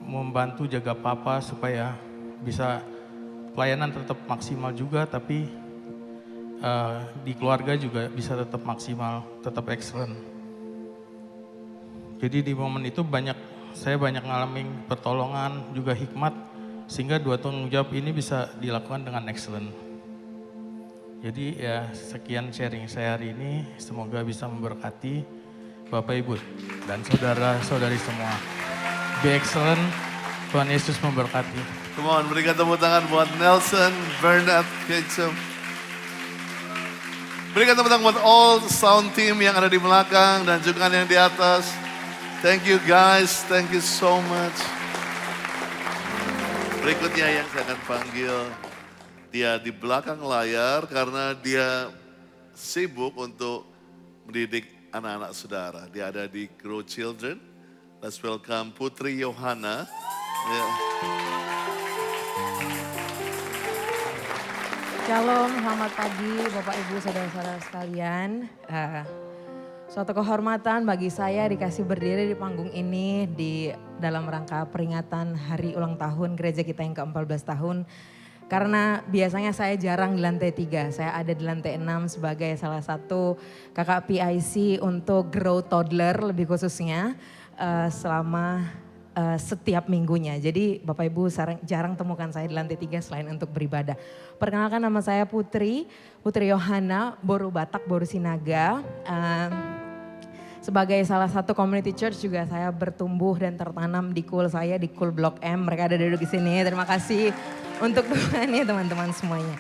membantu jaga papa supaya bisa pelayanan tetap maksimal juga, tapi di keluarga juga bisa tetap maksimal, tetap excellent. Jadi di momen itu saya banyak ngalamin pertolongan, juga hikmat, sehingga 2 tanggung jawab ini bisa dilakukan dengan excellent. Jadi ya sekian sharing saya hari ini, semoga bisa memberkati Bapak Ibu dan saudara-saudari semua. Be excellent, Tuhan Yesus memberkati. Come on, berikan tepuk tangan buat Nelson Bernard Kincham. Berikan tepuk tangan buat all sound team yang ada di belakang dan juga yang di atas. Thank you guys, thank you so much. Berikutnya yang saya akan panggil, dia di belakang layar karena dia sibuk untuk mendidik anak-anak saudara. Dia ada di Grow Children. Let's welcome Putri Yohana. Ya. Shalom, selamat pagi Bapak Ibu Saudara-saudara sekalian. Suatu kehormatan bagi saya dikasih berdiri di panggung ini dalam rangka peringatan hari ulang tahun gereja kita yang ke-14 tahun. Karena biasanya saya jarang di lantai 3, saya ada di lantai 6 sebagai salah satu kakak PIC untuk Grow Toddler lebih khususnya selama setiap minggunya. Jadi Bapak Ibu jarang temukan saya di lantai 3 selain untuk beribadah. Perkenalkan, nama saya Putri Yohana, Boru Batak, Boru Sinaga. Sebagai salah satu community church juga saya bertumbuh dan tertanam di KUL saya, di KUL Blok M. Mereka ada duduk di sini, terima kasih untuk Tuhan ya teman-teman semuanya.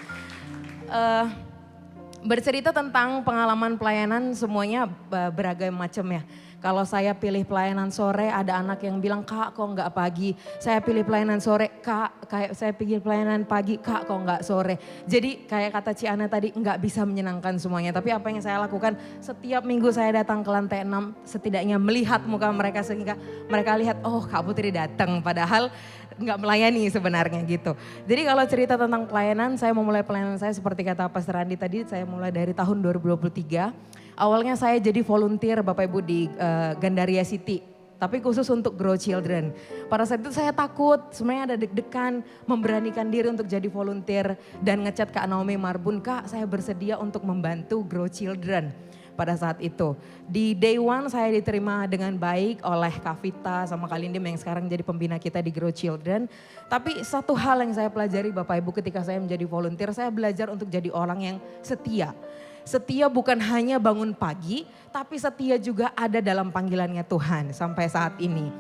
Bercerita tentang pengalaman pelayanan semuanya beragam macam ya. Kalau saya pilih pelayanan sore, ada anak yang bilang, "Kak, kok enggak pagi?" Saya pilih pelayanan sore, "Kak, kayak saya pilih pelayanan pagi, Kak, kok enggak sore?" Jadi kayak kata Ciana tadi, enggak bisa menyenangkan semuanya. Tapi apa yang saya lakukan, setiap minggu saya datang ke lantai 6, setidaknya melihat muka mereka sehingga mereka lihat, "Oh, Kak Putri datang." Padahal enggak melayani sebenarnya gitu. Jadi kalau cerita tentang pelayanan, saya memulai pelayanan saya seperti kata Pastor Andi tadi, saya mulai dari tahun 2023. Awalnya saya jadi volunteer Bapak Ibu di Gandaria City, tapi khusus untuk Grow Children. Pada saat itu saya takut, sebenarnya ada deg-degan, memberanikan diri untuk jadi volunteer dan ngechat Kak Naomi Marbun, "Kak, saya bersedia untuk membantu Grow Children." Pada saat itu, di day one saya diterima dengan baik oleh Kak Vita sama Kak Lindim yang sekarang jadi pembina kita di Grow Children. Tapi satu hal yang saya pelajari Bapak Ibu ketika saya menjadi volunteer, saya belajar untuk jadi orang yang setia. Setia bukan hanya bangun pagi, tapi setia juga ada dalam panggilannya Tuhan sampai saat ini.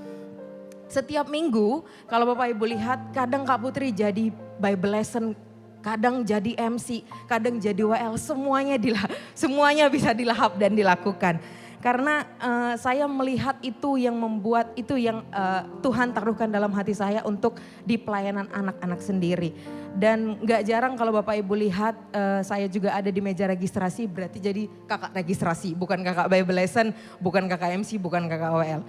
Setiap minggu, kalau Bapak Ibu lihat, kadang Kak Putri jadi Bible lesson, kadang jadi MC, kadang jadi WL, semuanya bisa dilahap dan dilakukan. Karena saya melihat itu yang membuat, itu yang Tuhan taruhkan dalam hati saya untuk di pelayanan anak-anak sendiri. Dan gak jarang kalau Bapak Ibu lihat saya juga ada di meja registrasi, berarti jadi kakak registrasi, bukan kakak Bible lesson, bukan kakak MC, bukan kakak WL.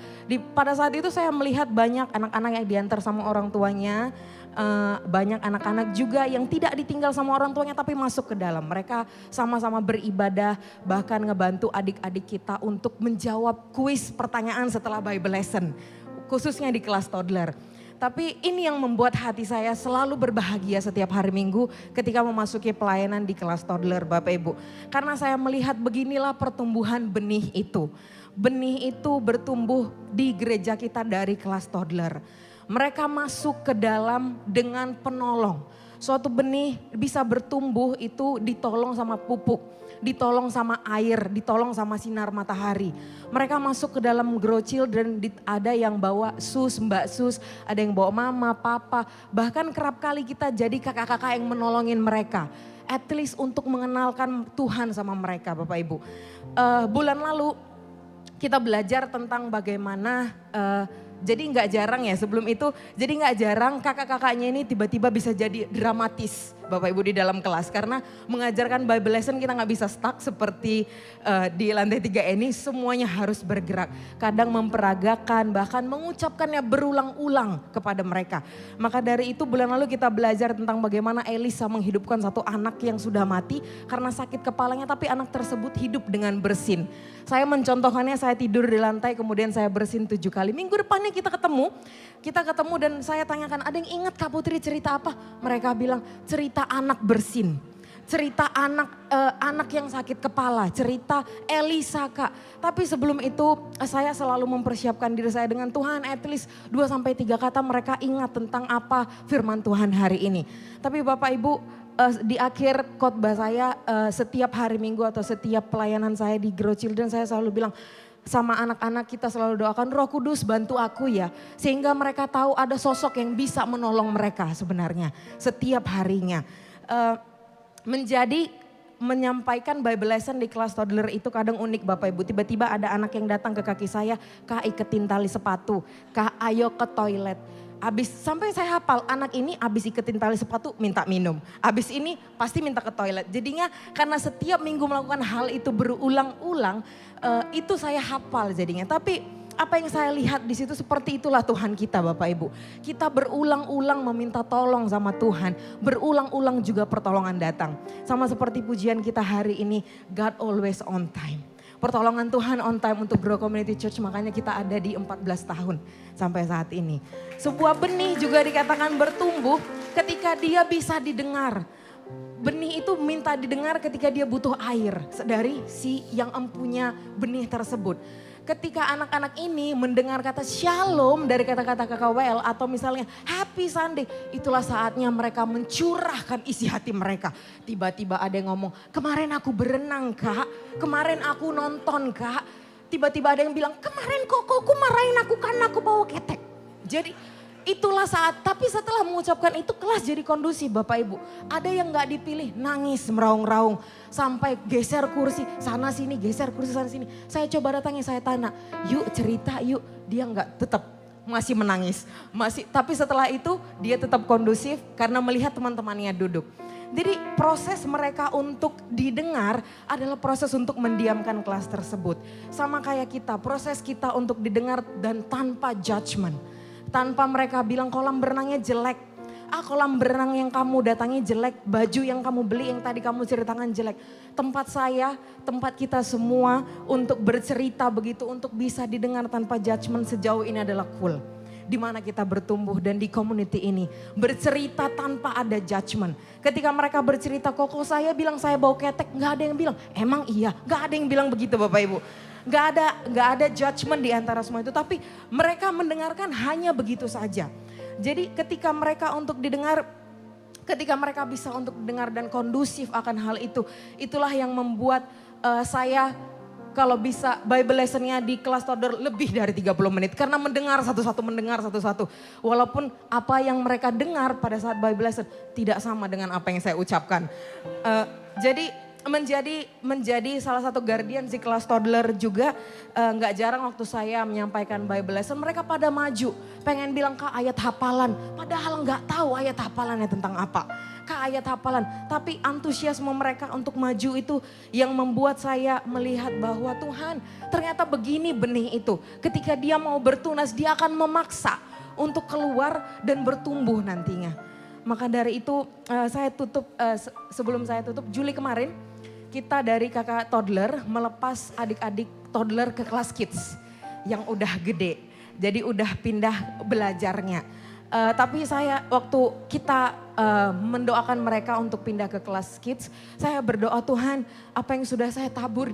Pada saat itu saya melihat banyak anak-anak yang diantar sama orang tuanya, banyak anak-anak juga yang tidak ditinggal sama orang tuanya tapi masuk ke dalam. Mereka sama-sama beribadah, bahkan ngebantu adik-adik kita untuk menjawab kuis pertanyaan setelah Bible lesson, khususnya di kelas toddler. Tapi ini yang membuat hati saya selalu berbahagia setiap hari Minggu ketika memasuki pelayanan di kelas toddler Bapak Ibu. Karena saya melihat beginilah pertumbuhan benih itu. Benih itu bertumbuh di gereja kita dari kelas toddler. Mereka masuk ke dalam dengan penolong. Suatu benih bisa bertumbuh itu ditolong sama pupuk, ditolong sama air, ditolong sama sinar matahari. Mereka masuk ke dalam Grow Children, ada yang bawa sus, mbak sus, ada yang bawa mama, papa. Bahkan kerap kali kita jadi kakak-kakak yang menolongin mereka. At least untuk mengenalkan Tuhan sama mereka Bapak Ibu. Bulan lalu kita belajar tentang bagaimana Jadi nggak jarang ya sebelum itu, jadi nggak jarang kakak-kakaknya ini tiba-tiba bisa jadi dramatis Bapak Ibu di dalam kelas. Karena mengajarkan Bible lesson kita nggak bisa stuck seperti di lantai 3 ini, semuanya harus bergerak. Kadang memperagakan, bahkan mengucapkannya berulang-ulang kepada mereka. Maka dari itu bulan lalu kita belajar tentang bagaimana Elisa menghidupkan satu anak yang sudah mati karena sakit kepalanya, tapi anak tersebut hidup dengan bersin. Saya mencontohkannya, saya tidur di lantai kemudian saya bersin 7 kali. Minggu depannya kita ketemu dan saya tanyakan, ada yang ingat Kak Putri cerita apa? Mereka bilang cerita anak bersin. Cerita anak yang sakit kepala, cerita Elisa Kak. Tapi sebelum itu saya selalu mempersiapkan diri saya dengan Tuhan, at least 2-3 kata mereka ingat tentang apa firman Tuhan hari ini. Tapi Bapak Ibu, di akhir khotbah saya setiap hari Minggu atau setiap pelayanan saya di Grow Children, saya selalu bilang sama anak-anak, kita selalu doakan Roh Kudus bantu aku ya. Sehingga mereka tahu ada sosok yang bisa menolong mereka sebenarnya setiap harinya. Menyampaikan Bible lesson di kelas toddler itu kadang unik Bapak Ibu. Tiba-tiba ada anak yang datang ke kaki saya, Kak iketin tali sepatu, Kak ayo ke toilet. Sampai saya hafal, anak ini abis iketin tali sepatu minta minum. Abis ini pasti minta ke toilet. Jadinya karena setiap minggu melakukan hal itu berulang-ulang, itu saya hafal jadinya. Tapi apa yang saya lihat di situ seperti itulah Tuhan kita Bapak Ibu. Kita berulang-ulang meminta tolong sama Tuhan. Berulang-ulang juga pertolongan datang. Sama seperti pujian kita hari ini, God always on time. Pertolongan Tuhan on time untuk Grow Community Church, makanya kita ada di 14 tahun sampai saat ini. Sebuah benih juga dikatakan bertumbuh ketika dia bisa didengar. Benih itu minta didengar ketika dia butuh air dari si yang empunya benih tersebut. Ketika anak-anak ini mendengar kata shalom dari kata-kata KKWL atau misalnya happy Sunday, itulah saatnya mereka mencurahkan isi hati mereka. Tiba-tiba ada yang ngomong, kemarin aku berenang Kak, kemarin aku nonton Kak. Tiba-tiba ada yang bilang, kemarin kok marahin aku karena aku bawa ketek. Jadi itulah saat, tapi setelah mengucapkan itu kelas jadi kondusif Bapak Ibu. Ada yang gak dipilih, nangis meraung-raung. Sampai geser kursi sana sini, geser kursi sana sini. Saya coba datangi, saya tanya, yuk cerita yuk. Dia gak, tetap masih menangis. Tapi setelah itu dia tetap kondusif karena melihat teman-temannya duduk. Jadi proses mereka untuk didengar adalah proses untuk mendiamkan kelas tersebut. Sama kayak kita, proses kita untuk didengar dan tanpa judgment. Tanpa mereka bilang kolam berenangnya jelek. Kolam berenang yang kamu datangi jelek. Baju yang kamu beli yang tadi kamu ceritakan jelek. Tempat saya, tempat kita semua untuk bercerita begitu. Untuk bisa didengar tanpa judgment sejauh ini adalah cool. Dimana kita bertumbuh dan di community ini. Bercerita tanpa ada judgment. Ketika mereka bercerita, kok saya bilang saya bawa ketek. Gak ada yang bilang, emang iya. Gak ada yang bilang begitu Bapak Ibu. Gak ada judgment di antara semua itu. Tapi mereka mendengarkan hanya begitu saja. Jadi ketika mereka bisa untuk dengar dan kondusif akan hal itu. Itulah yang membuat saya kalau bisa Bible lessonnya di kelas toddler lebih dari 30 menit. Karena mendengar satu-satu. Walaupun apa yang mereka dengar pada saat Bible lesson tidak sama dengan apa yang saya ucapkan. Jadi menjadi salah satu guardian di kelas toddler juga nggak jarang waktu saya menyampaikan Bible lesson mereka pada maju pengen bilang Kak ayat hafalan padahal nggak tahu ayat hafalannya tentang apa. Kak ayat hafalan tapi antusiasme mereka untuk maju itu yang membuat saya melihat bahwa Tuhan ternyata begini benih itu ketika dia mau bertunas dia akan memaksa untuk keluar dan bertumbuh nantinya. Maka dari itu sebelum saya tutup Juli kemarin kita dari kakak toddler melepas adik-adik toddler ke kelas kids yang udah gede. Jadi udah pindah belajarnya. Tapi saya waktu kita mendoakan mereka untuk pindah ke kelas kids. Saya berdoa Tuhan apa yang sudah saya tabur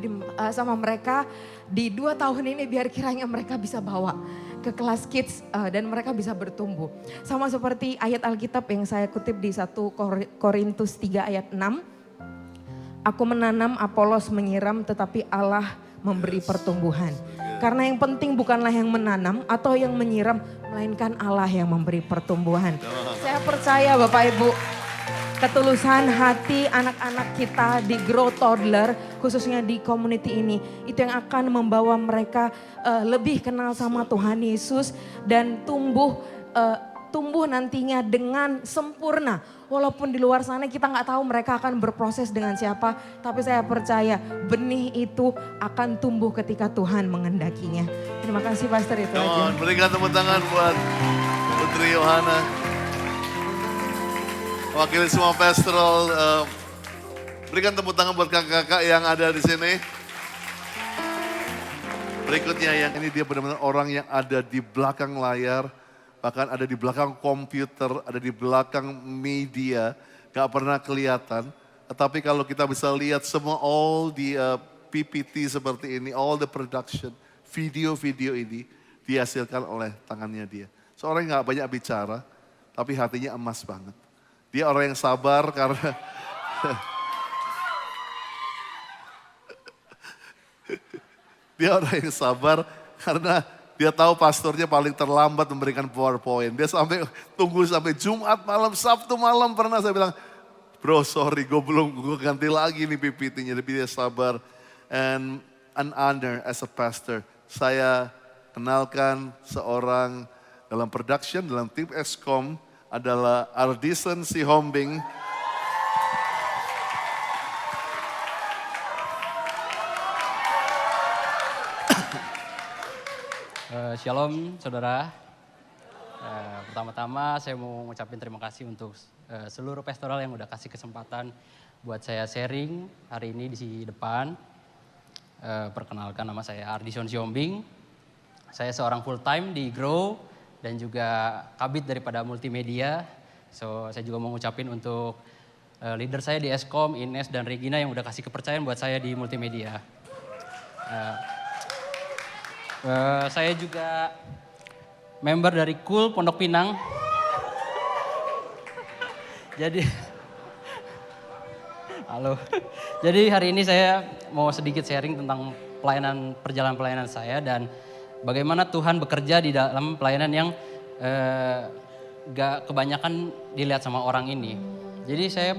sama mereka di 2 tahun ini biar kiranya mereka bisa bawa ke kelas kids dan mereka bisa bertumbuh. Sama seperti ayat Alkitab yang saya kutip di 1 Korintus 3 ayat 6. Aku menanam, Apolos menyiram, tetapi Allah memberi pertumbuhan. Karena yang penting bukanlah yang menanam atau yang menyiram, melainkan Allah yang memberi pertumbuhan. Saya percaya Bapak Ibu, ketulusan hati anak-anak kita di Grow Toddler, khususnya di community ini, itu yang akan membawa mereka lebih kenal sama Tuhan Yesus dan tumbuh nantinya dengan sempurna. Walaupun di luar sana kita nggak tahu mereka akan berproses dengan siapa, tapi saya percaya benih itu akan tumbuh ketika Tuhan mengendakinya. Terima kasih Pastor, itu Come aja. on, berikan tepuk tangan buat Putri Yohana. Wakili semua pastoral, berikan tepuk tangan buat kakak-kakak yang ada di sini. Berikutnya yang ini dia benar-benar orang yang ada di belakang layar, bahkan ada di belakang komputer, ada di belakang media, gak pernah kelihatan. Tetapi kalau kita bisa lihat semua all the PPT seperti ini, all the production, video-video ini dihasilkan oleh tangannya dia. Seorang yang gak banyak bicara, tapi hatinya emas banget. Dia orang yang sabar karena dia orang yang sabar karena dia tahu pastornya paling terlambat memberikan PowerPoint. Dia tunggu sampai Jumat malam, Sabtu malam pernah saya bilang, bro sorry gue ganti lagi nih PPT-nya. Tapi dia sabar. And an honor as a pastor. Saya kenalkan seorang dalam production, dalam tim Eskom adalah Ardison Sihombing. Shalom saudara. Pertama-tama saya mau ngucapin terima kasih untuk seluruh pastoral yang udah kasih kesempatan buat saya sharing hari ini di depan. Perkenalkan, nama saya Ardison Sihombing. Saya seorang full time di Grow dan juga kabit daripada multimedia. So saya juga mau ngucapin untuk leader saya di Eskom, Ines dan Regina yang udah kasih kepercayaan buat saya di multimedia. Saya juga member dari KUL Pondok Pinang. Jadi hari ini saya mau sedikit sharing tentang perjalanan pelayanan saya dan bagaimana Tuhan bekerja di dalam pelayanan yang gak kebanyakan dilihat sama orang ini. Jadi saya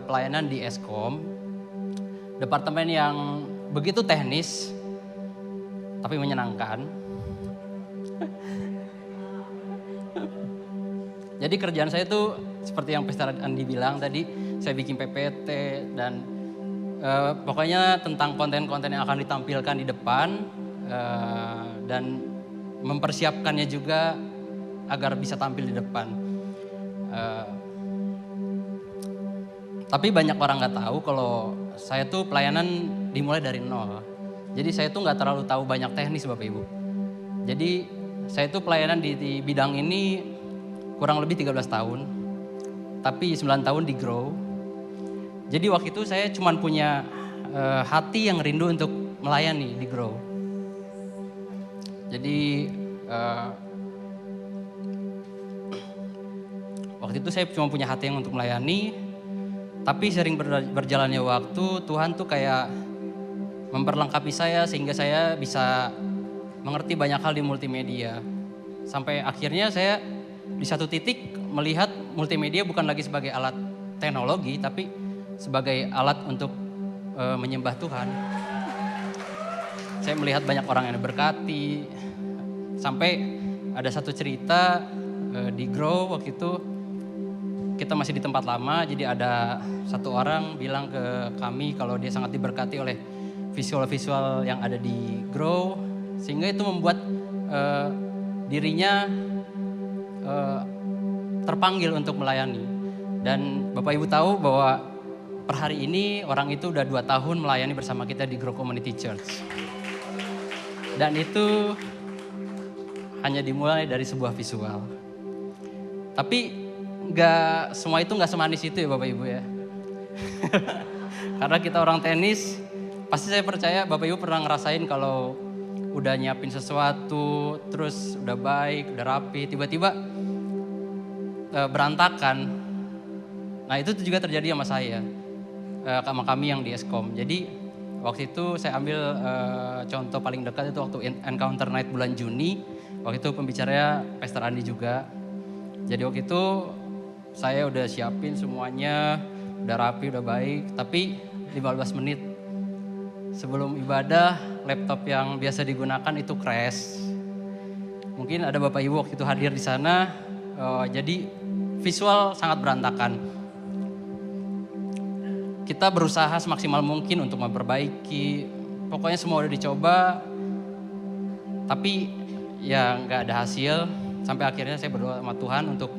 pelayanan di Eskom, departemen yang begitu teknis tapi menyenangkan. Jadi kerjaan saya itu seperti yang Pastor Andi bilang tadi, saya bikin PPT dan pokoknya tentang konten-konten yang akan ditampilkan di depan dan mempersiapkannya juga agar bisa tampil di depan. Tapi banyak orang nggak tahu kalau saya tuh pelayanan dimulai dari nol. Jadi saya tuh nggak terlalu tahu banyak teknis Bapak Ibu. Jadi saya tuh pelayanan di bidang ini kurang lebih 13 tahun. Tapi 9 tahun di Grow. Jadi waktu itu saya cuma punya hati yang rindu untuk melayani di Grow. Jadi waktu itu saya cuma punya hati yang untuk melayani. Tapi sering berjalannya waktu, Tuhan tuh kayak memperlengkapi saya sehingga saya bisa mengerti banyak hal di multimedia. Sampai akhirnya saya di satu titik melihat multimedia bukan lagi sebagai alat teknologi, tapi sebagai alat untuk menyembah Tuhan. Saya melihat banyak orang yang diberkati. Sampai ada satu cerita di Grow waktu itu, kita masih di tempat lama, jadi ada satu orang bilang ke kami kalau dia sangat diberkati oleh visual-visual yang ada di Grow, sehingga itu membuat dirinya terpanggil untuk melayani. Dan Bapak Ibu tahu bahwa per hari ini orang itu udah 2 tahun melayani bersama kita di Grow Community Church. Dan itu hanya dimulai dari sebuah visual. Tapi semua itu nggak semanis itu ya Bapak Ibu ya. Karena kita orang tenis, pasti saya percaya Bapak Ibu pernah ngerasain kalau udah nyiapin sesuatu, terus udah baik, udah rapi, tiba-tiba berantakan. Nah itu juga terjadi sama saya, sama kami yang di Eskom. Jadi waktu itu saya ambil contoh paling dekat itu waktu Encounter Night bulan Juni. Waktu itu pembicaranya Pastor Andi juga. Jadi waktu itu saya udah siapin semuanya, udah rapi, udah baik. Tapi 15 menit sebelum ibadah, laptop yang biasa digunakan itu crash. Mungkin ada Bapak Ibu waktu itu hadir di sana, jadi visual sangat berantakan. Kita berusaha semaksimal mungkin untuk memperbaiki, pokoknya semua udah dicoba, tapi ya nggak ada hasil. Sampai akhirnya saya berdoa sama Tuhan untuk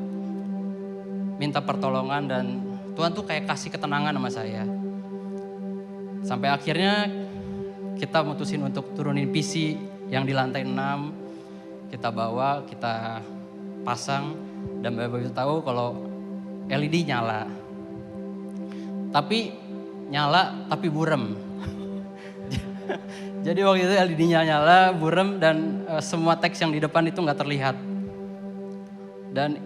minta pertolongan dan Tuhan tuh kayak kasih ketenangan sama saya. Sampai akhirnya kita mutusin untuk turunin PC yang di lantai 6. Kita bawa, kita pasang dan Bapak Ibu tahu kalau LED nyala. Tapi nyala tapi burem. Jadi waktu itu LED-nya nyala, burem dan semua teks yang di depan itu nggak terlihat. Dan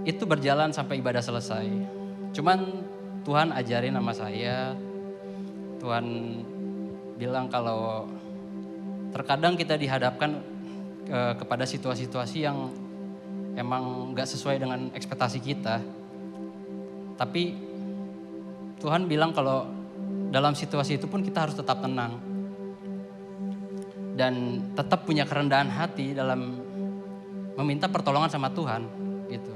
itu berjalan sampai ibadah selesai. Cuman Tuhan ajarin sama saya, Tuhan bilang kalau terkadang kita dihadapkan kepada situasi-situasi yang emang gak sesuai dengan ekspektasi kita. Tapi Tuhan bilang kalau dalam situasi itu pun kita harus tetap tenang. Dan tetap punya kerendahan hati dalam meminta pertolongan sama Tuhan gitu.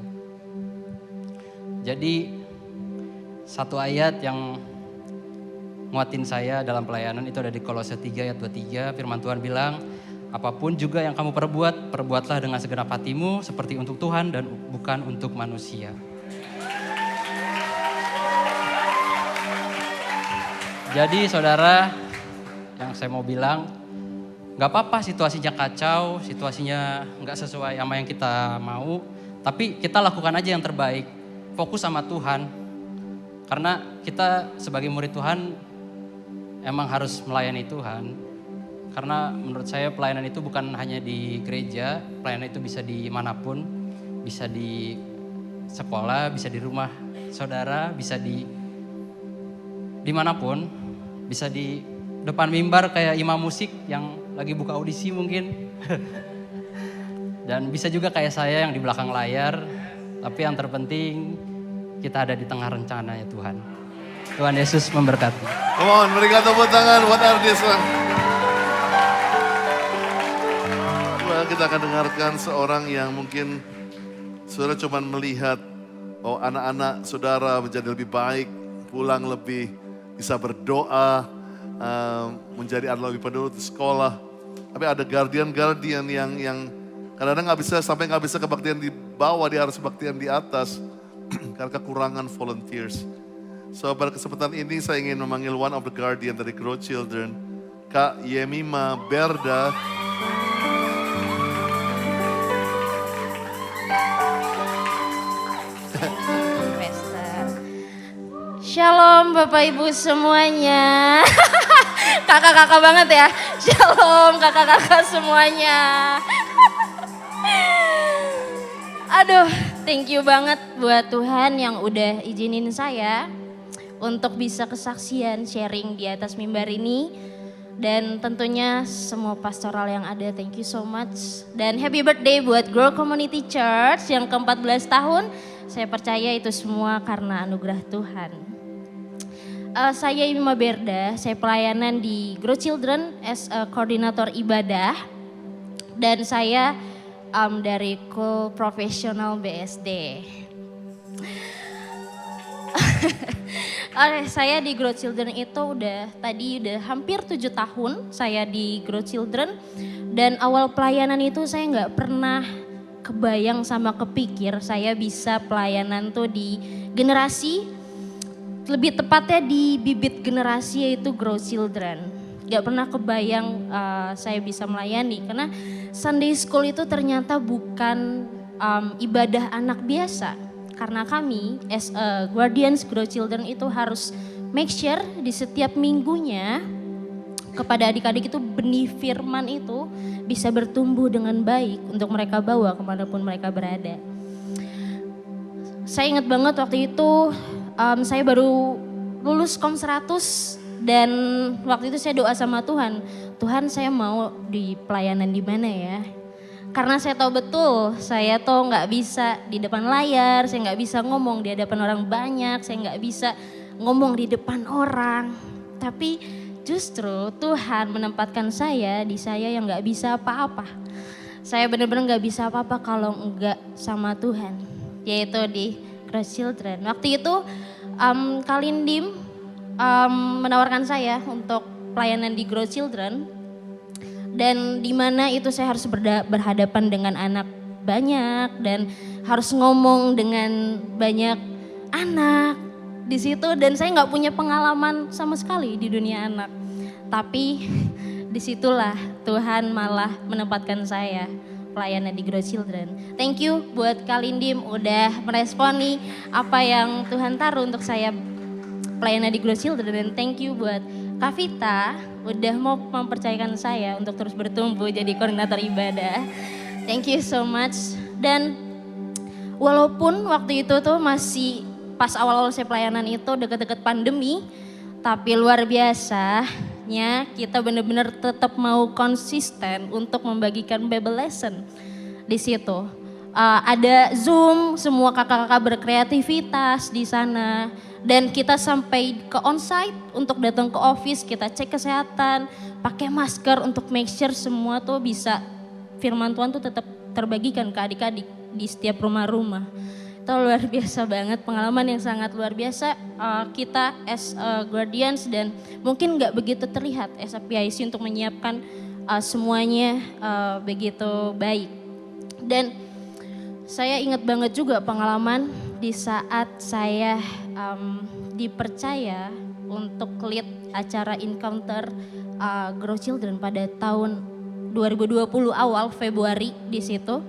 Jadi satu ayat yang nguatin saya dalam pelayanan itu ada di Kolose 3 ayat 23. Firman Tuhan bilang, apapun juga yang kamu perbuat, perbuatlah dengan segenap hatimu seperti untuk Tuhan dan bukan untuk manusia. Jadi saudara, yang saya mau bilang, gak apa-apa situasinya kacau, situasinya gak sesuai sama yang kita mau, tapi kita lakukan aja yang terbaik, fokus sama Tuhan. Karena kita sebagai murid Tuhan emang harus melayani Tuhan. Karena menurut saya pelayanan itu bukan hanya di gereja, pelayanan itu bisa di manapun, bisa di sekolah, bisa di rumah saudara, bisa di manapun, bisa di depan mimbar kayak imam musik yang lagi buka audisi mungkin. Dan bisa juga kayak saya yang di belakang layar, tapi yang terpenting kita ada di tengah rencananya Tuhan. Tuhan Yesus memberkati. Come on, berikan tepuk tangan buat Ardis. Kita akan dengarkan seorang yang mungkin saudara cuma melihat anak-anak saudara menjadi lebih baik, pulang lebih bisa berdoa, menjadi anak lebih penuh di sekolah. Tapi ada guardian yang kadang-kadang nggak bisa kebaktian di bawah, dia harus kebaktian di atas karena kekurangan volunteers. So pada kesempatan ini saya ingin memanggil one of the guardian dari Grow Children, Kak Yemima Berda. Shalom Bapak Ibu semuanya. Kakak-kakak banget ya. Shalom kakak-kakak semuanya. Aduh, thank you banget buat Tuhan yang udah izinin saya untuk bisa kesaksian sharing di atas mimbar ini. Dan tentunya semua pastoral yang ada, thank you so much. Dan happy birthday buat Grow Community Church yang ke-14 tahun. Saya percaya itu semua karena anugerah Tuhan. Saya Yemima Berda, saya pelayanan di Grow Children as a koordinator ibadah. Dan saya dari Cool Professional BSD. Saya di Grow Children itu udah hampir 7 tahun saya di Grow Children. Dan awal pelayanan itu saya nggak pernah kebayang sama kepikir saya bisa pelayanan tuh di generasi, lebih tepatnya di bibit generasi yaitu Grow Children. Gak pernah kebayang saya bisa melayani karena Sunday School itu ternyata bukan ibadah anak biasa. Karena kami as a guardians Grow Children itu harus make sure di setiap minggunya kepada adik-adik itu benih firman itu bisa bertumbuh dengan baik untuk mereka bawa kemanapun mereka berada. Saya ingat banget waktu itu saya baru lulus Kom 100 dan waktu itu saya doa sama Tuhan, Tuhan saya mau di pelayanan di mana ya? Karena saya tahu betul, saya tuh nggak bisa di depan layar, saya nggak bisa ngomong di hadapan orang banyak, saya nggak bisa ngomong di depan orang. Tapi justru Tuhan menempatkan saya di saya yang nggak bisa apa-apa. Saya benar-benar nggak bisa apa-apa kalau nggak sama Tuhan, yaitu di Grow Children. Waktu itu Kalindim menawarkan saya untuk pelayanan di Grow Children. Dan di mana itu saya harus berhadapan dengan anak banyak dan harus ngomong dengan banyak anak di situ, dan saya nggak punya pengalaman sama sekali di dunia anak. Tapi disitulah Tuhan malah menempatkan saya pelayanan di Grow Children. Thank you buat Kalindim udah meresponi apa yang Tuhan taruh untuk saya pelayanan di Grow Children, dan thank you buat Kak Vita udah mau mempercayakan saya untuk terus bertumbuh jadi koordinator ibadah. Thank you so much. Dan walaupun waktu itu tuh masih pas awal-awal saya pelayanan itu deket-deket pandemi, tapi luar biasanya kita benar-benar tetap mau konsisten untuk membagikan Bible lesson di situ. Ada Zoom, semua kakak-kakak berkreativitas di sana. Dan kita sampai ke onsite untuk datang ke office, kita cek kesehatan, pakai masker untuk make sure semua tuh bisa firman Tuhan tuh tetap terbagikan ke adik-adik di setiap rumah-rumah. Itu luar biasa banget, pengalaman yang sangat luar biasa. Kita as guardians dan mungkin gak begitu terlihat as a PIC untuk menyiapkan semuanya begitu baik. Dan saya ingat banget juga pengalaman di saat saya dipercaya untuk lead acara encounter Grow Children pada tahun 2020 awal Februari di situ.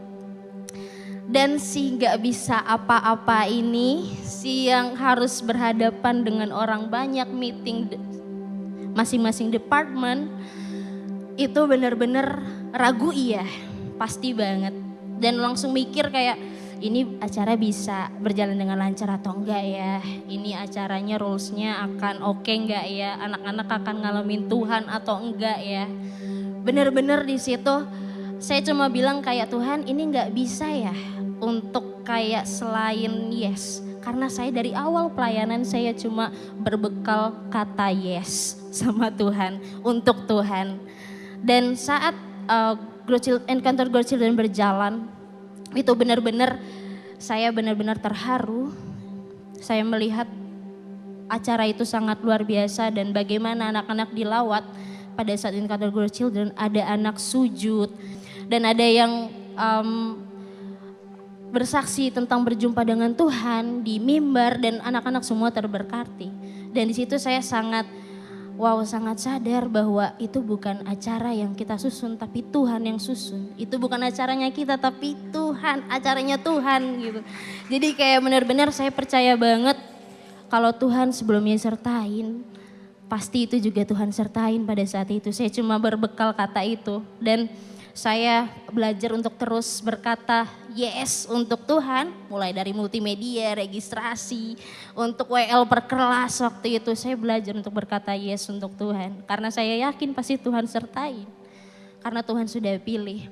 Dan si gak bisa apa-apa ini, si yang harus berhadapan dengan orang banyak, meeting masing-masing department, itu benar-benar ragu iya, pasti banget. Dan langsung mikir kayak, ini acara bisa berjalan dengan lancar atau enggak ya? Ini acaranya rulesnya akan oke enggak ya? Anak-anak akan ngalamin Tuhan atau enggak ya? Bener-bener di situ saya cuma bilang kayak, Tuhan ini enggak bisa ya untuk kayak selain yes. Karena saya dari awal pelayanan saya cuma berbekal kata yes sama Tuhan, untuk Tuhan. Dan saat Encounter Grow Children berjalan, itu benar-benar saya benar-benar terharu. Saya melihat acara itu sangat luar biasa dan bagaimana anak-anak dilawat pada saat Encounter Grow Children. Ada anak sujud dan ada yang bersaksi tentang berjumpa dengan Tuhan di mimbar, dan anak-anak semua terberkati. Dan di situ saya sangat sadar bahwa itu bukan acara yang kita susun, tapi Tuhan yang susun. Itu bukan acaranya kita, tapi Tuhan, acaranya Tuhan gitu. Jadi kayak benar-benar saya percaya banget kalau Tuhan sebelumnya sertain, pasti itu juga Tuhan sertain pada saat itu. Saya cuma berbekal kata itu, dan saya belajar untuk terus berkata yes untuk Tuhan, mulai dari multimedia, registrasi, untuk WL per kelas waktu itu saya belajar untuk berkata yes untuk Tuhan. Karena saya yakin pasti Tuhan sertai, karena Tuhan sudah pilih.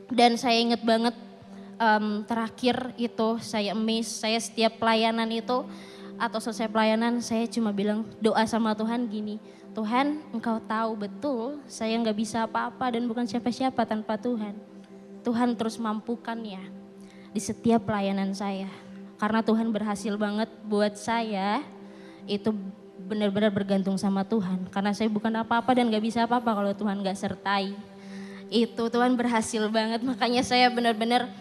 Dan saya ingat banget terakhir itu saya miss, saya setiap pelayanan itu atau selesai pelayanan saya cuma bilang doa sama Tuhan gini, Tuhan Engkau tahu betul saya gak bisa apa-apa dan bukan siapa-siapa tanpa Tuhan. Tuhan terus mampukan ya di setiap pelayanan saya. Karena Tuhan berhasil banget buat saya itu benar-benar bergantung sama Tuhan. Karena saya bukan apa-apa dan gak bisa apa-apa kalau Tuhan gak sertai. Itu Tuhan berhasil banget, makanya saya benar-benar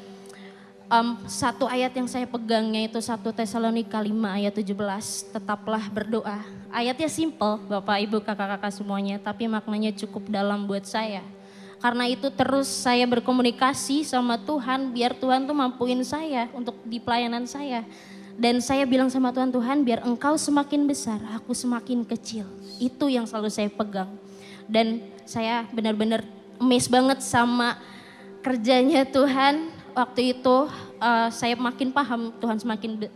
satu ayat yang saya pegangnya itu 1 Tesalonika 5 ayat 17, tetaplah berdoa. Ayatnya simple Bapak Ibu kakak-kakak semuanya, tapi maknanya cukup dalam buat saya. Karena itu terus saya berkomunikasi sama Tuhan biar Tuhan tuh mampuin saya untuk di pelayanan saya. Dan saya bilang sama Tuhan, Tuhan biar Engkau semakin besar, aku semakin kecil. Itu yang selalu saya pegang. Dan saya benar-benar amazed banget sama kerjanya Tuhan. waktu itu saya makin paham Tuhan semakin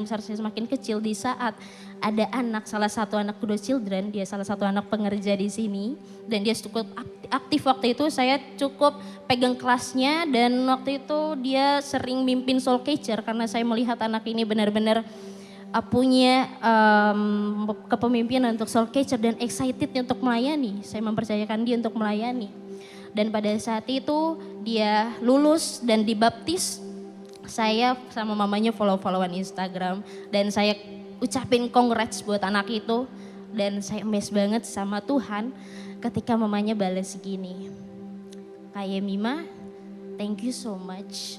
besar, saya semakin kecil di saat ada salah satu anak Grow Children, dia salah satu anak pengerja di sini dan dia cukup aktif waktu itu. Saya cukup pegang kelasnya dan waktu itu dia sering mimpin soul catcher karena saya melihat anak ini benar-benar punya kepemimpinan untuk soul catcher dan excited untuk melayani. Saya mempercayakan dia untuk melayani. Dan pada saat itu dia lulus dan dibaptis. Saya sama mamanya follow-followan Instagram dan saya ucapin congrats buat anak itu. Dan saya amazed banget sama Tuhan ketika mamanya balas gini. Kak Yemima, thank you so much.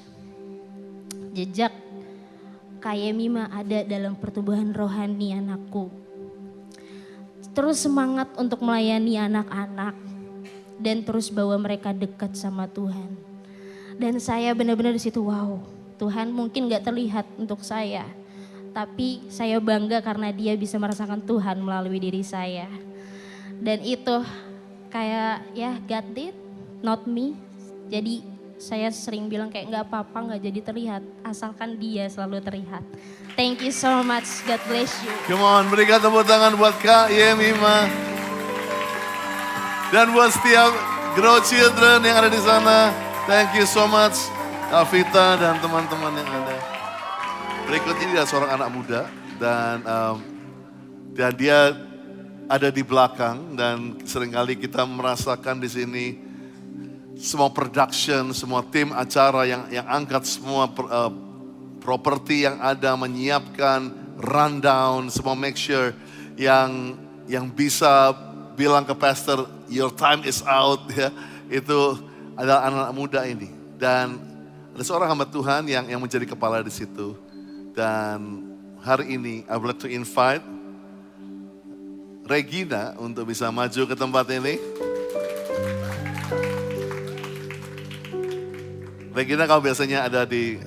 Jejak Kak Yemima ada dalam pertumbuhan rohani anakku. Terus semangat untuk melayani anak-anak dan terus bawa mereka dekat sama Tuhan. Dan saya benar-benar di situ, wow, Tuhan mungkin gak terlihat untuk saya. Tapi saya bangga karena dia bisa merasakan Tuhan melalui diri saya. Dan itu kayak ya God did, not me. Jadi saya sering bilang kayak gak apa-apa gak jadi terlihat. Asalkan dia selalu terlihat. Thank you so much, God bless you. Come on, berikan tepuk tangan buat Kak Yemima. Dan buat setiap Grow Children yang ada di sana, thank you so much, Kak Vita dan teman-teman yang ada. Berikutnya dia seorang anak muda dan dia ada di belakang dan seringkali kita merasakan di sini semua production, semua tim acara yang angkat semua properti yang ada, menyiapkan rundown, semua make sure yang bisa bilang ke pastor, your time is out, ya. Itu adalah anak-anak muda ini. Dan ada seorang hamba Tuhan yang menjadi kepala di situ. Dan hari ini, I would like to invite Regina untuk bisa maju ke tempat ini. Regina, kau biasanya ada di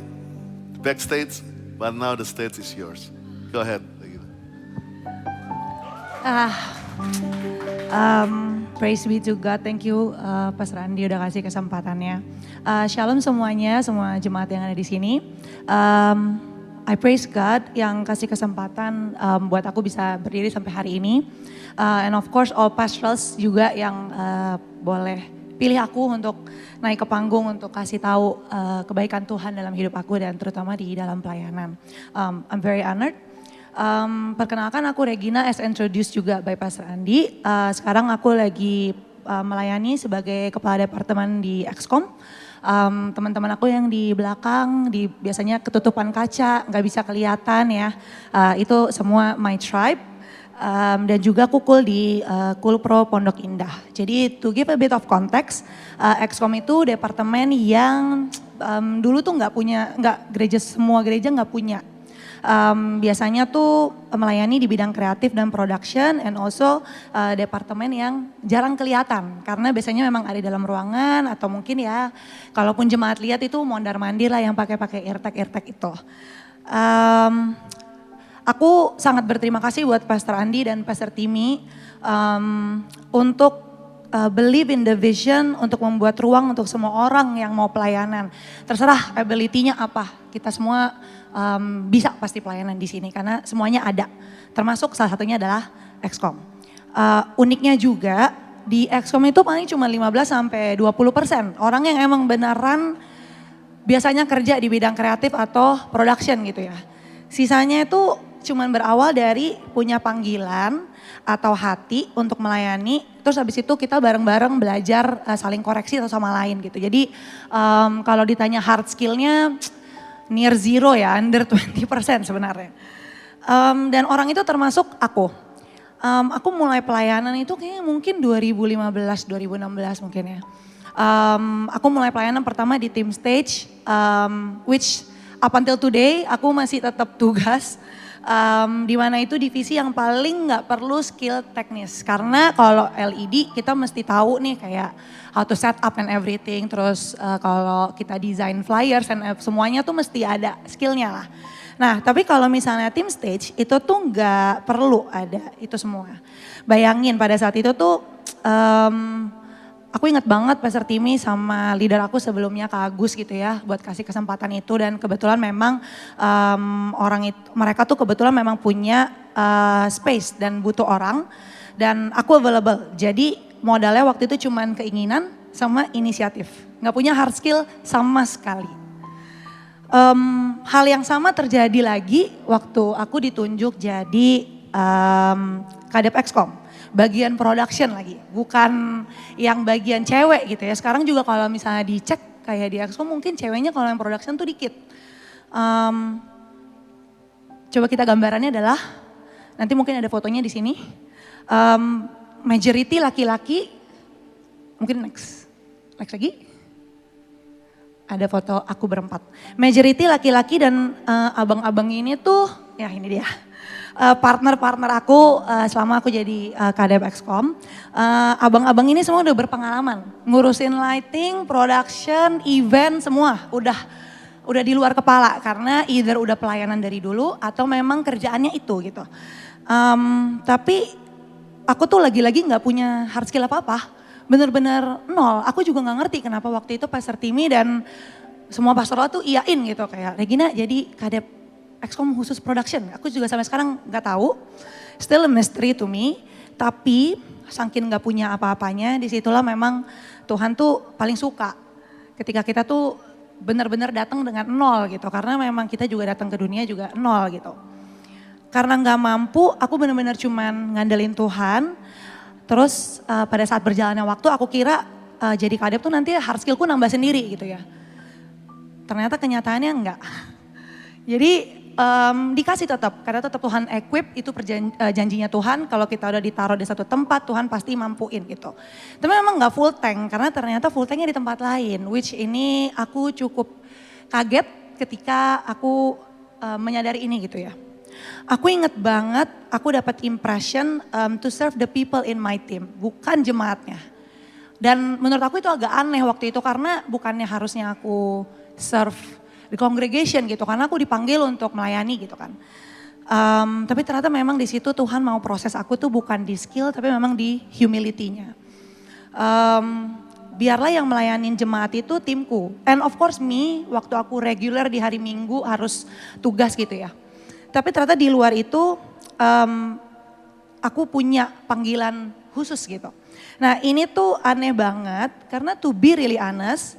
backstage, but now the stage is yours. Go ahead, Regina. Praise be to God, thank you Pastor Andi udah kasih kesempatannya. Shalom semuanya, semua jemaat yang ada di sini. I praise God yang kasih kesempatan buat aku bisa berdiri sampai hari ini. And of course all pastorals juga yang boleh pilih aku untuk naik ke panggung untuk kasih tahu kebaikan Tuhan dalam hidup aku dan terutama di dalam pelayanan. I'm very honored. Perkenalkan aku Regina as introduced juga by Pastor Andi. Sekarang aku lagi melayani sebagai kepala departemen di Excom. Teman-teman aku yang di belakang biasanya ketutupan kaca, nggak bisa kelihatan ya. Itu semua my tribe. Dan juga kukul di Kulpro Pondok Indah. Jadi to give a bit of context, Excom itu departemen yang dulu tuh semua gereja nggak punya. Biasanya tuh melayani di bidang kreatif dan production and also departemen yang jarang kelihatan karena biasanya memang ada di dalam ruangan atau mungkin ya kalaupun jemaat lihat itu mondar-mandir lah yang pakai eartag itu. Aku sangat berterima kasih buat Pastor Andi dan Pastor Timmy untuk believe in the vision untuk membuat ruang untuk semua orang yang mau pelayanan. Terserah ability-nya apa, kita semua bisa pasti pelayanan di sini karena semuanya ada. Termasuk salah satunya adalah Excom. Uniknya juga di Excom itu paling cuma 15-20% orang yang emang beneran biasanya kerja di bidang kreatif atau production gitu ya. Sisanya itu cuman berawal dari punya panggilan atau hati untuk melayani. Terus habis itu kita bareng-bareng belajar saling koreksi atau sama lain gitu. Jadi kalau ditanya hard skillnya near zero ya, under 20% sebenarnya. Dan orang itu termasuk aku. Aku mulai pelayanan itu kayaknya mungkin 2015-2016 mungkin ya. Aku mulai pelayanan pertama di Team Stage, which up until today aku masih tetap tugas. Di mana itu divisi yang paling nggak perlu skill teknis. Karena kalau LED kita mesti tahu nih kayak how to set up and everything. Terus kalau kita design flyers and semuanya tuh mesti ada skillnya lah. Nah tapi kalau misalnya Team Stage itu tuh nggak perlu ada itu semua. Bayangin pada saat itu tuh aku ingat banget Pastor Timmy sama leader aku sebelumnya Kak Agus gitu ya buat kasih kesempatan itu dan kebetulan memang mereka tuh kebetulan memang punya space dan butuh orang dan aku available. Jadi modalnya waktu itu cuman keinginan sama inisiatif. Nggak punya hard skill sama sekali. Hal yang sama terjadi lagi waktu aku ditunjuk jadi Kadep Excom. Bagian production lagi, bukan yang bagian cewek gitu ya. Sekarang juga kalau misalnya dicek kayak di Excom mungkin ceweknya kalau yang production tuh dikit. Coba kita gambarannya adalah, nanti mungkin ada fotonya di sini. Majority laki-laki, mungkin next lagi. Ada foto aku berempat. Majority laki-laki dan abang-abang ini tuh, ya ini dia. Partner-partner aku selama aku jadi Kadep Excom. Abang-abang ini semua udah berpengalaman. Ngurusin lighting, production, event semua udah di luar kepala. Karena either udah pelayanan dari dulu atau memang kerjaannya itu gitu. Tapi aku tuh lagi-lagi gak punya hard skill apa-apa. Bener-bener nol. Aku juga gak ngerti kenapa waktu itu Pastor Timmy dan semua pastoral tuh iyain gitu. Kayak Regina jadi Kadep Excom khusus production. Aku juga sampai sekarang gak tahu. Still a mystery to me. Tapi saking gak punya apa-apanya, disitulah memang Tuhan tuh paling suka. Ketika kita tuh benar-benar datang dengan nol gitu. Karena memang kita juga datang ke dunia juga nol gitu. Karena gak mampu, aku benar-benar cuman ngandelin Tuhan. Terus pada saat berjalannya waktu aku kira jadi kadep tuh nanti hard skillku nambah sendiri gitu ya. Ternyata kenyataannya enggak. Jadi dikasih tetap, karena tetap Tuhan equip, itu janjinya Tuhan. Kalau kita udah ditaruh di satu tempat, Tuhan pasti mampuin gitu. Tapi memang gak full tank, karena ternyata full tanknya di tempat lain. Which ini aku cukup kaget ketika aku menyadari ini gitu ya. Aku inget banget, aku dapat impression to serve the people in my team, bukan jemaatnya. Dan menurut aku itu agak aneh waktu itu, karena bukannya harusnya aku serve di congregation gitu, karena aku dipanggil untuk melayani gitu kan. Tapi ternyata memang di situ Tuhan mau proses aku tuh bukan di skill, tapi memang di humility-nya. Biarlah yang melayanin jemaat itu timku. And of course me, waktu aku regular di hari Minggu harus tugas gitu ya. Tapi ternyata di luar itu aku punya panggilan khusus gitu. Nah ini tuh aneh banget, karena to be really honest,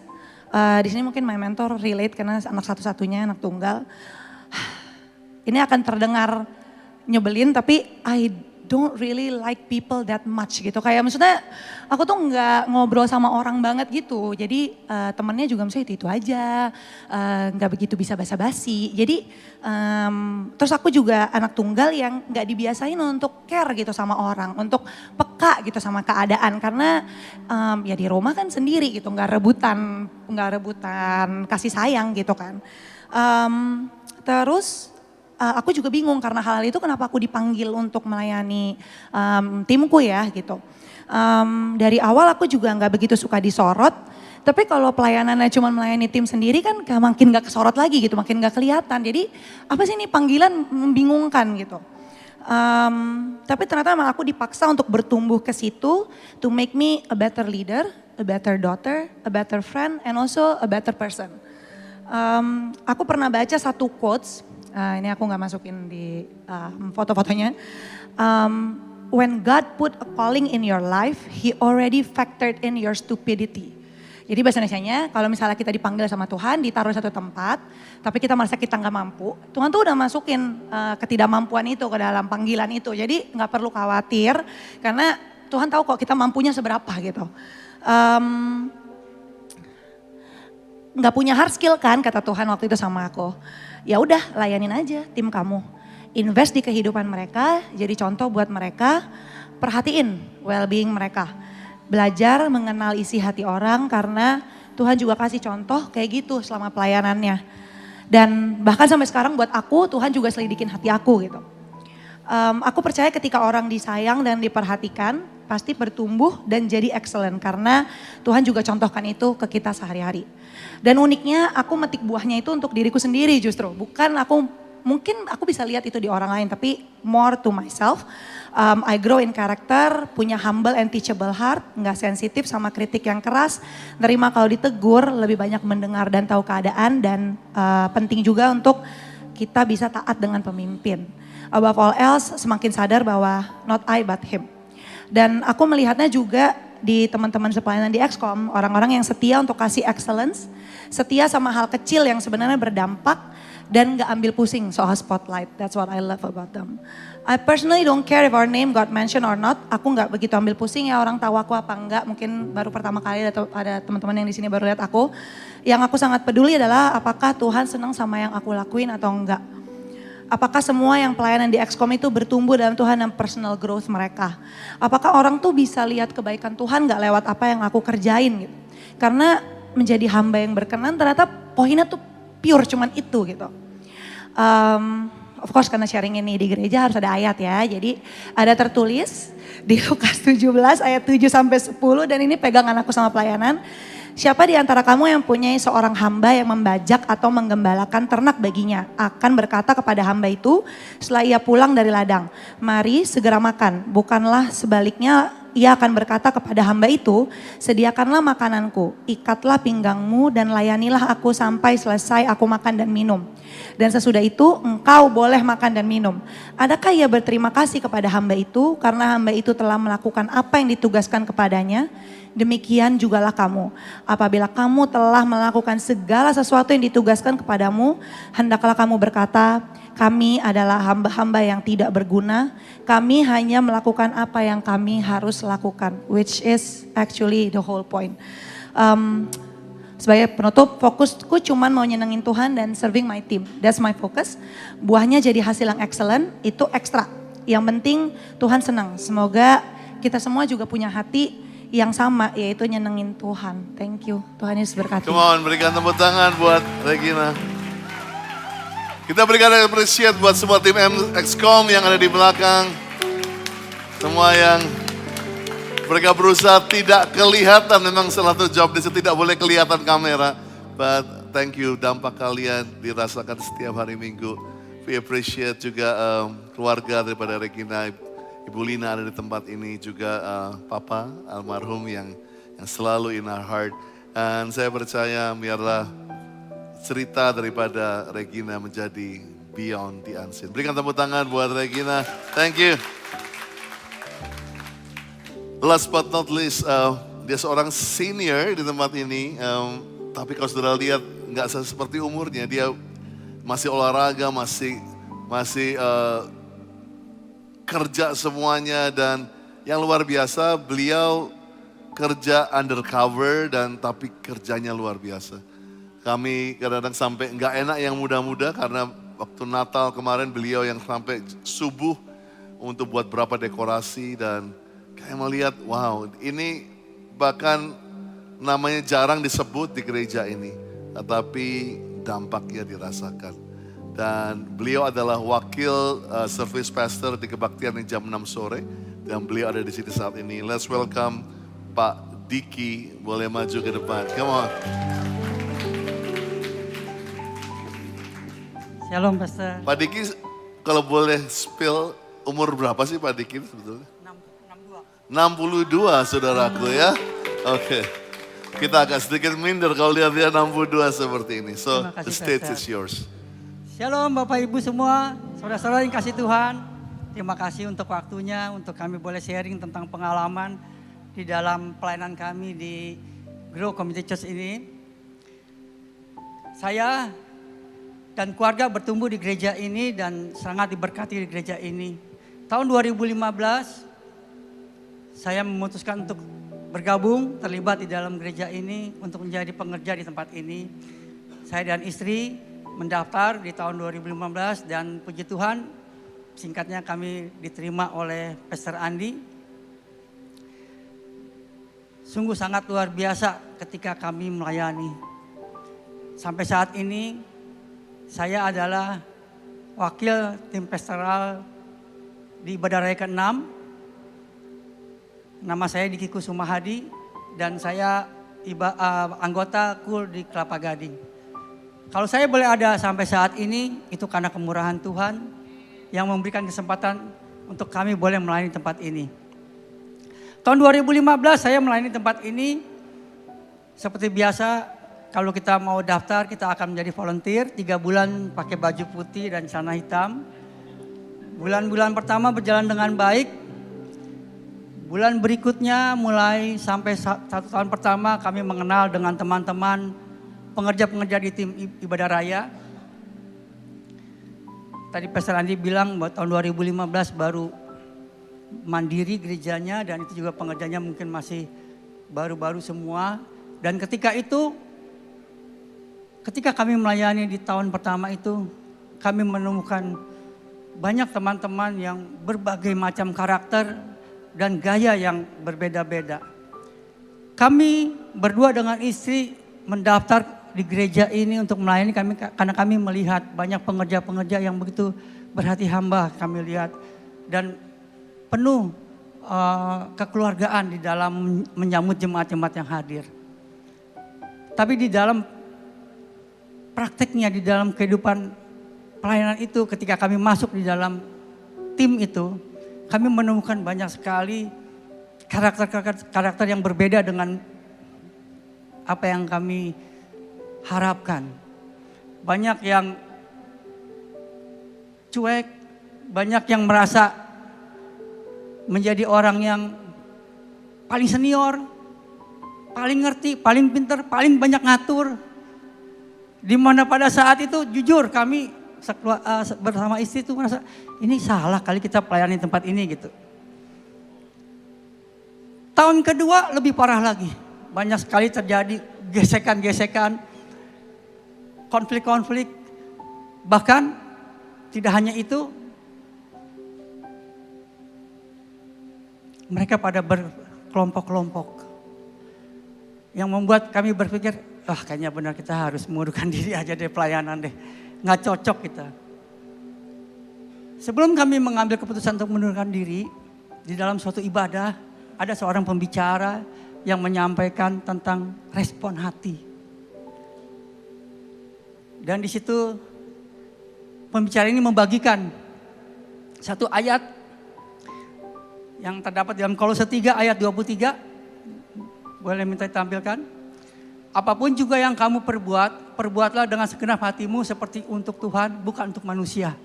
di sini mungkin my mentor relate karena anak satu-satunya, anak tunggal. Ini akan terdengar nyebelin tapi I don't really like people that much gitu. Kayak maksudnya aku tuh nggak ngobrol sama orang banget gitu. Jadi temennya juga misalnya itu aja, nggak begitu bisa basa-basi. Jadi terus aku juga anak tunggal yang nggak dibiasain untuk care gitu sama orang, untuk peka gitu sama keadaan. Karena ya di rumah kan sendiri gitu, nggak rebutan kasih sayang gitu kan. Terus aku juga bingung karena hal-hal itu kenapa aku dipanggil untuk melayani timku ya gitu. Dari awal aku juga nggak begitu suka disorot, tapi kalau pelayanannya cuma melayani tim sendiri kan makin gak kesorot lagi gitu, makin gak kelihatan. Jadi apa sih ini panggilan membingungkan gitu. Tapi ternyata memang aku dipaksa untuk bertumbuh ke situ to make me a better leader, a better daughter, a better friend, and also a better person. Aku pernah baca satu quotes. Ini aku gak masukin di foto-fotonya. When God put a calling in your life, He already factored in your stupidity. Jadi bahasa Indonesianya, kalau misalnya kita dipanggil sama Tuhan, ditaruh di satu tempat, tapi kita merasa kita gak mampu, Tuhan tuh udah masukin ketidakmampuan itu ke dalam panggilan itu. Jadi gak perlu khawatir, karena Tuhan tahu kok kita mampunya seberapa gitu. Gak punya hard skill kan, kata Tuhan waktu itu sama aku. Ya udah, layanin aja tim kamu. Invest di kehidupan mereka, jadi contoh buat mereka, perhatiin well-being mereka. Belajar mengenal isi hati orang karena Tuhan juga kasih contoh kayak gitu selama pelayanannya. Dan bahkan sampai sekarang buat aku, Tuhan juga selidikin hati aku gitu. Aku percaya ketika orang disayang dan diperhatikan, pasti bertumbuh dan jadi excellent. Karena Tuhan juga contohkan itu ke kita sehari-hari. Dan uniknya aku metik buahnya itu untuk diriku sendiri justru. Bukan aku mungkin aku bisa lihat itu di orang lain, tapi more to myself. I grow in character, punya humble and teachable heart, nggak sensitif sama kritik yang keras, nerima kalau ditegur, lebih banyak mendengar dan tahu keadaan, dan penting juga untuk kita bisa taat dengan pemimpin. Above all else, semakin sadar bahwa not I but him. Dan aku melihatnya juga di teman-teman sepelayanan di XCOM, orang-orang yang setia untuk kasih excellence, setia sama hal kecil yang sebenarnya berdampak, dan gak ambil pusing soal spotlight. That's what I love about them. I personally don't care if our name got mentioned or not. Aku gak begitu ambil pusing ya orang tahu aku apa enggak. Mungkin baru pertama kali ada teman-teman yang di sini baru lihat aku. Yang aku sangat peduli adalah apakah Tuhan senang sama yang aku lakuin atau enggak. Apakah semua yang pelayanan di XCOM itu bertumbuh dalam Tuhan dan personal growth mereka. Apakah orang tuh bisa lihat kebaikan Tuhan gak lewat apa yang aku kerjain gitu. Karena menjadi hamba yang berkenan ternyata poinnya tuh pure cuman itu gitu. Of course karena sharing ini di gereja harus ada ayat ya. Jadi ada tertulis di Lukas 17 ayat 7 sampai 10 dan ini pegangan aku sama pelayanan. Siapa di antara kamu yang punya seorang hamba yang membajak atau menggembalakan ternak baginya akan berkata kepada hamba itu setelah ia pulang dari ladang, mari segera makan. Bukanlah sebaliknya, ia akan berkata kepada hamba itu, sediakanlah makananku, ikatlah pinggangmu dan layanilah aku sampai selesai aku makan dan minum. Dan sesudah itu engkau boleh makan dan minum. Adakah ia berterima kasih kepada hamba itu karena hamba itu telah melakukan apa yang ditugaskan kepadanya? Demikian jugalah kamu. Apabila kamu telah melakukan segala sesuatu yang ditugaskan kepadamu, hendaklah kamu berkata, kami adalah hamba-hamba yang tidak berguna. Kami hanya melakukan apa yang kami harus lakukan, which is actually the whole point. Sebagai penutup, fokusku cuman mau nyenengin Tuhan dan serving my team. That's my focus. Buahnya jadi hasil yang excellent, itu ekstra. Yang penting Tuhan senang. Semoga kita semua juga punya hati yang sama, yaitu nyenengin Tuhan. Thank you. Tuhan Yesus berkati. Come on, berikan tepuk tangan buat Regina. Kita berikan appreciate buat semua tim XCOM yang ada di belakang. Semua yang mereka berusaha tidak kelihatan, memang salah satu job di situ tidak boleh kelihatan kamera. But thank you, dampak kalian dirasakan setiap hari Minggu. We appreciate juga keluarga daripada Regina, Ibu Lina ada di tempat ini, juga Papa almarhum yang selalu in our heart. Dan saya percaya biarlah cerita daripada Regina menjadi beyond the unseen. Berikan tepuk tangan buat Regina. Thank you. Last but not least, dia seorang senior di tempat ini. Tapi kalau saudara lihat nggak seperti umurnya, dia masih olahraga, masih kerja semuanya, dan yang luar biasa beliau kerja undercover dan tapi kerjanya luar biasa. Kami kadang-kadang sampai nggak enak yang muda-muda karena waktu Natal kemarin beliau yang sampai subuh untuk buat berapa dekorasi, dan kayak melihat wow, ini bahkan namanya jarang disebut di gereja ini, tetapi dampaknya dirasakan. Dan beliau adalah wakil service pastor di kebaktian yang jam 6 sore. Dan beliau ada di sini saat ini. Let's welcome Pak Diki. Boleh maju ke depan. Come on. Shalom Pastor. Pak Diki, kalau boleh spill umur berapa sih Pak Diki sebetulnya? 62 saudaraku ya. Oke. Kita agak sedikit minder kalau lihat dia 62 seperti ini. So the stage is yours. Shalom Bapak Ibu semua, saudara-saudara yang kasih Tuhan. Terima kasih untuk waktunya, untuk kami boleh sharing tentang pengalaman di dalam pelayanan kami di Grow Community Church ini. Saya dan keluarga bertumbuh di gereja ini dan sangat diberkati di gereja ini. Tahun 2015, saya memutuskan untuk bergabung, terlibat di dalam gereja ini untuk menjadi pengerja di tempat ini. Saya dan istri mendaftar di tahun 2015 dan puji Tuhan singkatnya kami diterima oleh Pastor Andi. Sungguh sangat luar biasa ketika kami melayani. Sampai saat ini saya adalah wakil tim pastoral di Ibadah Raya ke-6. Nama saya Diki Kusuma Hadi dan saya anggota KUL di Kelapa Gading. Kalau saya boleh ada sampai saat ini, itu karena kemurahan Tuhan yang memberikan kesempatan untuk kami boleh melayani tempat ini. Tahun 2015 saya melayani tempat ini, seperti biasa kalau kita mau daftar kita akan menjadi volunteer, 3 bulan pakai baju putih dan celana hitam. Bulan-bulan pertama berjalan dengan baik. Bulan berikutnya mulai sampai 1 tahun pertama kami mengenal dengan teman-teman pengerja-pengerja di tim ibadah raya. Tadi Pastor Andi bilang bahwa tahun 2015 baru mandiri gerejanya dan itu juga pengerjanya mungkin masih baru-baru semua. Dan ketika kami melayani di tahun pertama itu, kami menemukan banyak teman-teman yang berbagai macam karakter dan gaya yang berbeda-beda. Kami berdua dengan istri mendaftar di gereja ini untuk melayani kami karena kami melihat banyak pengerja-pengerja yang begitu berhati hamba kami lihat dan penuh kekeluargaan di dalam menyambut jemaat-jemaat yang hadir. Tapi di dalam prakteknya, di dalam kehidupan pelayanan itu, ketika kami masuk di dalam tim itu, kami menemukan banyak sekali karakter yang berbeda dengan apa yang kami harapkan. Banyak yang cuek, banyak yang merasa menjadi orang yang paling senior, paling ngerti, paling pintar, paling banyak ngatur. Di mana pada saat itu jujur kami bersama istri itu merasa ini salah kali kita pelayanin tempat ini gitu. Tahun kedua lebih parah lagi. Banyak sekali terjadi gesekan-gesekan, konflik-konflik. Bahkan tidak hanya itu, mereka pada berkelompok-kelompok. Yang membuat kami berpikir, kayaknya benar kita harus mengundurkan diri aja deh pelayanan deh. Nggak cocok kita. Sebelum kami mengambil keputusan untuk mengundurkan diri, di dalam suatu ibadah, ada seorang pembicara yang menyampaikan tentang respon hati. Dan di situ pembicara ini membagikan satu ayat yang terdapat dalam Kolose 3 ayat 23. Boleh minta ditampilkan? Apapun juga yang kamu perbuat, perbuatlah dengan segenap hatimu seperti untuk Tuhan, bukan untuk manusia.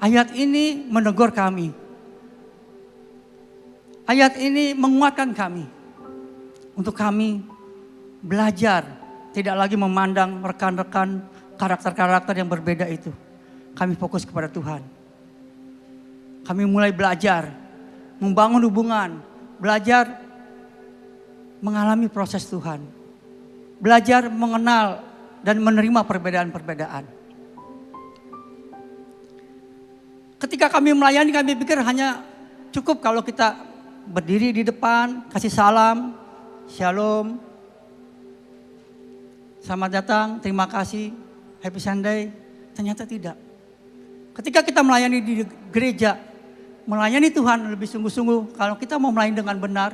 Ayat ini menegur kami. Ayat ini menguatkan kami. Untuk kami belajar, tidak lagi memandang rekan-rekan karakter-karakter yang berbeda itu. Kami fokus kepada Tuhan. Kami mulai belajar, membangun hubungan, belajar mengalami proses Tuhan. Belajar mengenal dan menerima perbedaan-perbedaan. Ketika kami melayani, kami pikir hanya cukup kalau kita berdiri di depan, kasih salam, shalom, selamat datang, terima kasih, happy Sunday. Ternyata tidak. Ketika kita melayani di gereja, melayani Tuhan lebih sungguh-sungguh, kalau kita mau melayani dengan benar,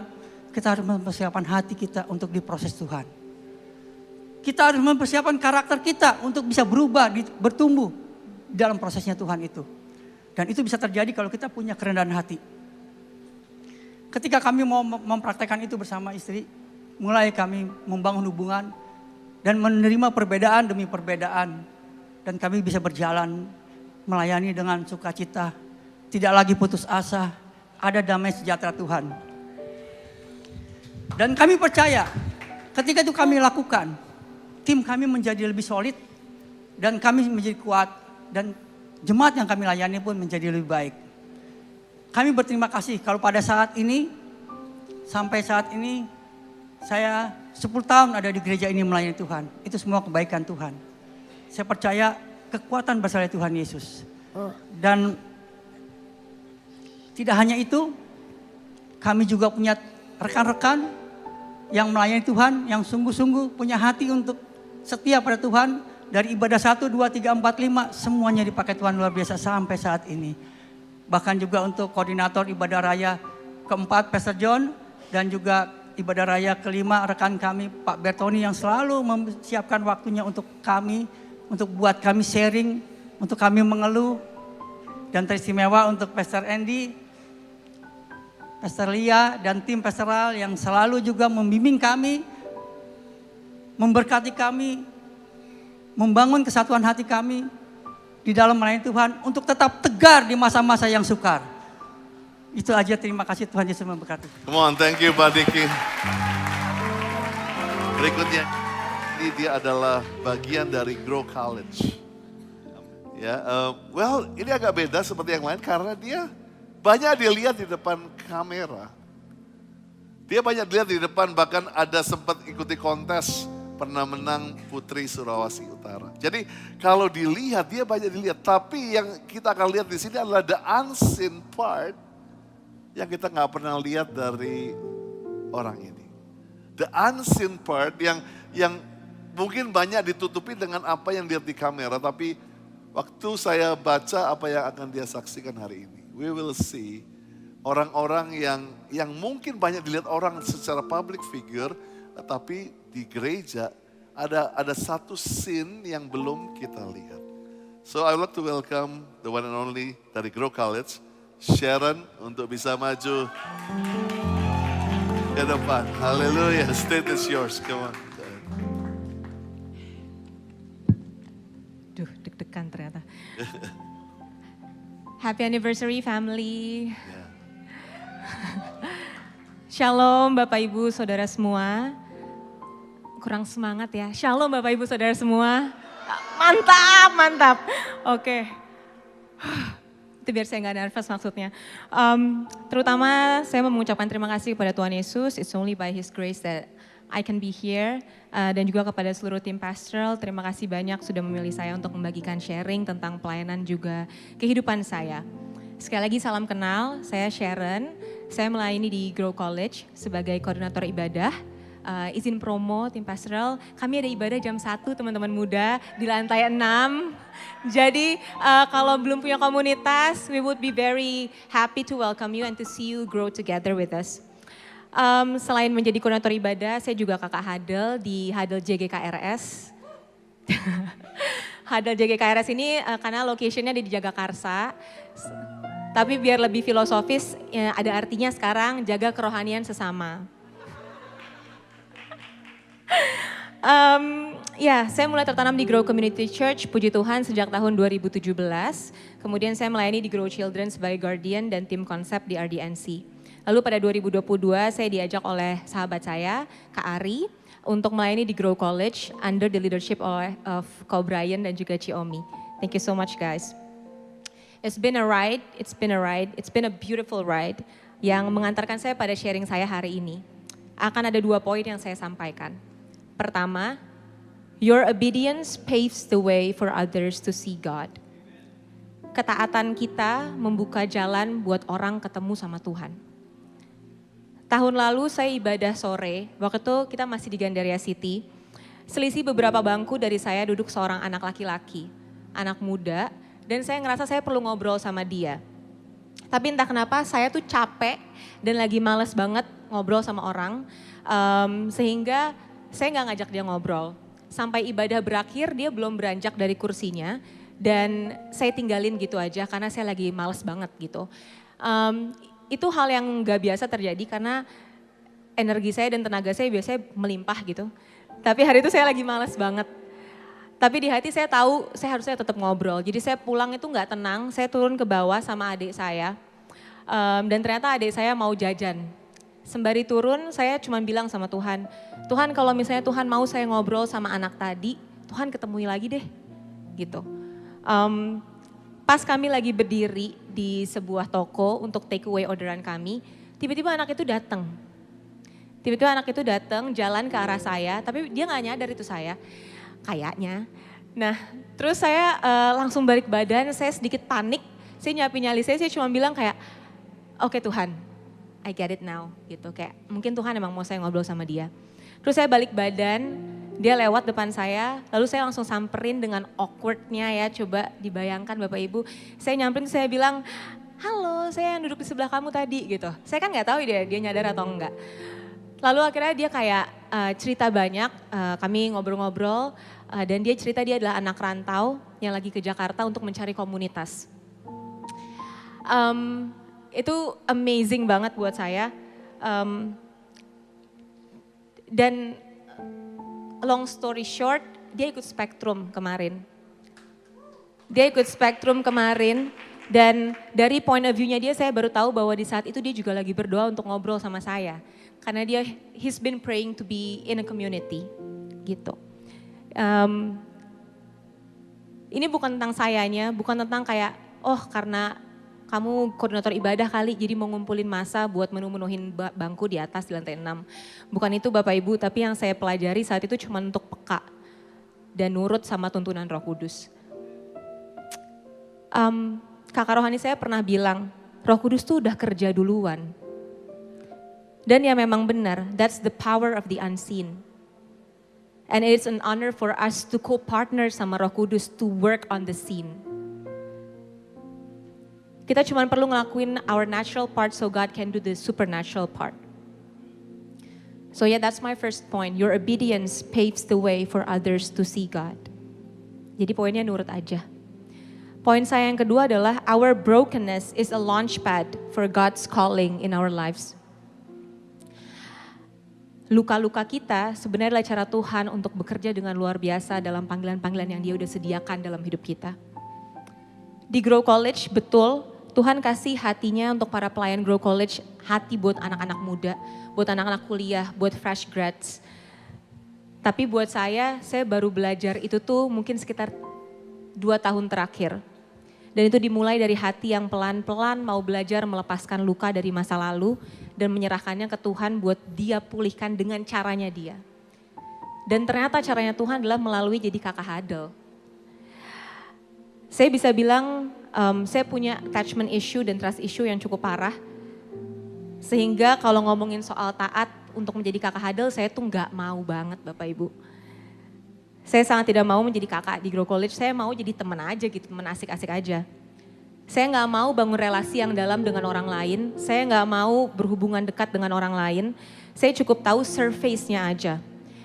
kita harus mempersiapkan hati kita untuk diproses Tuhan. Kita harus mempersiapkan karakter kita untuk bisa berubah, bertumbuh dalam prosesnya Tuhan itu. Dan itu bisa terjadi kalau kita punya kerendahan hati. Ketika kami mau mempraktekkan itu bersama istri, mulai kami membangun hubungan dan menerima perbedaan demi perbedaan. Dan kami bisa berjalan melayani dengan sukacita, tidak lagi putus asa, ada damai sejahtera Tuhan. Dan kami percaya ketika itu kami lakukan, tim kami menjadi lebih solid dan kami menjadi kuat dan jemaat yang kami layani pun menjadi lebih baik. Kami berterima kasih kalau pada saat ini, sampai saat ini saya 10 tahun ada di gereja ini melayani Tuhan. Itu semua kebaikan Tuhan. Saya percaya kekuatan besar Tuhan Yesus. Dan tidak hanya itu, kami juga punya rekan-rekan yang melayani Tuhan, yang sungguh-sungguh punya hati untuk setia pada Tuhan. Dari ibadah 1, 2, 3, 4, 5 semuanya dipakai Tuhan luar biasa sampai saat ini. Bahkan juga untuk koordinator ibadah raya keempat Pastor John dan juga ibadah raya kelima rekan kami Pak Bertoni yang selalu mempersiapkan waktunya untuk kami untuk buat kami sharing, untuk kami mengeluh. Dan teristimewa untuk Pastor Andy, Pastor Lia, dan tim pastoral yang selalu juga membimbing kami, memberkati kami, membangun kesatuan hati kami di dalam melayani Tuhan untuk tetap tegar di masa-masa yang sukar. Itu aja, terima kasih, Tuhan Yesus memberkati. Come on, thank you Pak Diki. Berikutnya, ini dia adalah bagian dari Grow College. Ya, ini agak beda seperti yang lain karena dia banyak dilihat di depan kamera. Dia banyak dilihat di depan, bahkan ada sempat ikuti kontes, pernah menang Putri Sulawesi Utara. Jadi kalau dilihat, dia banyak dilihat. Tapi yang kita akan lihat di sini adalah the unseen part yang kita nggak pernah lihat dari orang ini. The unseen part yang mungkin banyak ditutupi dengan apa yang dilihat di kamera, tapi waktu saya baca apa yang akan dia saksikan hari ini, we will see orang-orang yang mungkin banyak dilihat orang secara public figure, tapi di gereja ada satu scene yang belum kita lihat. So I would like to welcome the one and only dari Grow College, Sharon, untuk bisa maju ke depan. Haleluya, stage is yours, come on. Duh, deg-degan ternyata. Happy anniversary family. Shalom Bapak Ibu Saudara semua. Kurang semangat ya. Shalom Bapak Ibu Saudara semua. Mantap, mantap. Oke. Itu biar saya nggak nervous maksudnya. Terutama saya mau mengucapkan terima kasih kepada Tuhan Yesus. It's only by His grace that I can be here. Dan juga kepada seluruh tim pastoral, terima kasih banyak sudah memilih saya untuk membagikan sharing tentang pelayanan juga kehidupan saya. Sekali lagi salam kenal, saya Sharon. Saya melayani di Grow College sebagai koordinator ibadah. Izin promo tim pastoral, kami ada ibadah jam 1 teman-teman muda di lantai 6. Jadi kalau belum punya komunitas, we would be very happy to welcome you and to see you grow together with us. Selain menjadi koordinator ibadah, saya juga kakak Hadel di Hadel JGKRS. Hadel JGKRS ini karena location-nya di Jagakarsa. Tapi biar lebih filosofis, ya, ada artinya sekarang jaga kerohanian sesama. Saya mulai tertanam di Grow Community Church, puji Tuhan, sejak tahun 2017. Kemudian saya melayani di Grow Children sebagai guardian dan tim konsep di RDNC. Lalu pada 2022 saya diajak oleh sahabat saya, Kak Ari, untuk melayani di Grow College under the leadership of Ko Brian dan juga Ciomi. Thank you so much guys. It's been a ride, it's been a beautiful ride yang mengantarkan saya pada sharing saya hari ini. Akan ada 2 poin yang saya sampaikan. Pertama, your obedience paves the way for others to see God. Ketaatan kita membuka jalan buat orang ketemu sama Tuhan. Tahun lalu saya ibadah sore, waktu itu kita masih di Gandaria City. Selisih beberapa bangku dari saya duduk seorang anak laki-laki, anak muda, dan saya ngerasa saya perlu ngobrol sama dia. Tapi entah kenapa saya tuh capek dan lagi males banget ngobrol sama orang, sehingga saya nggak ngajak dia ngobrol. Sampai ibadah berakhir dia belum beranjak dari kursinya dan saya tinggalin gitu aja karena saya lagi males banget gitu. Itu hal yang gak biasa terjadi karena energi saya dan tenaga saya biasanya melimpah gitu. Tapi hari itu saya lagi males banget. Tapi di hati saya tahu saya harusnya tetap ngobrol. Jadi saya pulang itu gak tenang, saya turun ke bawah sama adik saya. Dan ternyata adik saya mau jajan. Sembari turun saya cuma bilang sama Tuhan, Tuhan kalau misalnya Tuhan mau saya ngobrol sama anak tadi, Tuhan ketemui lagi deh gitu. Pas kami lagi berdiri di sebuah toko untuk take away orderan kami, tiba-tiba anak itu datang. Tiba-tiba anak itu datang jalan ke arah saya, tapi dia gak nyadar itu saya, kayaknya. Nah terus saya langsung balik badan, saya sedikit panik, saya nyiapin nyali saya cuma bilang kayak, oke Tuhan, I get it now gitu. Kayak mungkin Tuhan emang mau saya ngobrol sama dia. Terus saya balik badan, dia lewat depan saya, lalu saya langsung samperin dengan awkwardnya ya, coba dibayangkan Bapak Ibu. Saya nyamperin, saya bilang, halo saya yang duduk di sebelah kamu tadi gitu. Saya kan gak tahu dia nyadar atau enggak. Lalu akhirnya dia kayak cerita banyak, kami ngobrol-ngobrol dan dia cerita dia adalah anak rantau yang lagi ke Jakarta untuk mencari komunitas. Itu amazing banget buat saya. Dan long story short, dia ikut Spektrum kemarin. Dan dari point of view-nya dia, saya baru tahu bahwa di saat itu dia juga lagi berdoa untuk ngobrol sama saya. Karena he's been praying to be in a community, gitu. Ini bukan tentang sayanya, bukan tentang kayak, oh karena kamu koordinator ibadah kali, jadi mau ngumpulin masa buat menu-menuhin bangku di atas di lantai 6. Bukan itu Bapak Ibu, tapi yang saya pelajari saat itu cuma untuk peka dan nurut sama tuntunan Roh Kudus. Kakak rohani saya pernah bilang, Roh Kudus tuh udah kerja duluan. Dan ya memang benar, that's the power of the unseen. And it's an honor for us to co-partner sama Roh Kudus to work on the scene. Kita cuma perlu ngelakuin our natural part so God can do the supernatural part. So yeah, that's my first point. Your obedience paves the way for others to see God. Jadi poinnya nurut aja. Poin saya yang kedua adalah our brokenness is a launchpad for God's calling in our lives. Luka-luka kita sebenarnya adalah cara Tuhan untuk bekerja dengan luar biasa dalam panggilan-panggilan yang Dia udah sediakan dalam hidup kita. Di Grow College, betul, Tuhan kasih hatinya untuk para pelayan Grow College, hati buat anak-anak muda, buat anak-anak kuliah, buat fresh grads. Tapi buat saya baru belajar itu tuh mungkin sekitar 2 tahun terakhir. Dan itu dimulai dari hati yang pelan-pelan mau belajar melepaskan luka dari masa lalu dan menyerahkannya ke Tuhan buat Dia pulihkan dengan caranya Dia. Dan ternyata caranya Tuhan adalah melalui jadi kakak hadel. Saya bisa bilang saya punya attachment issue dan trust issue yang cukup parah. Sehingga kalau ngomongin soal taat untuk menjadi kakak hadel, saya tuh gak mau banget Bapak Ibu. Saya sangat tidak mau menjadi kakak di Grow College, saya mau jadi teman aja gitu, teman asik-asik aja. Saya gak mau bangun relasi yang dalam dengan orang lain, saya gak mau berhubungan dekat dengan orang lain, saya cukup tahu surface-nya aja.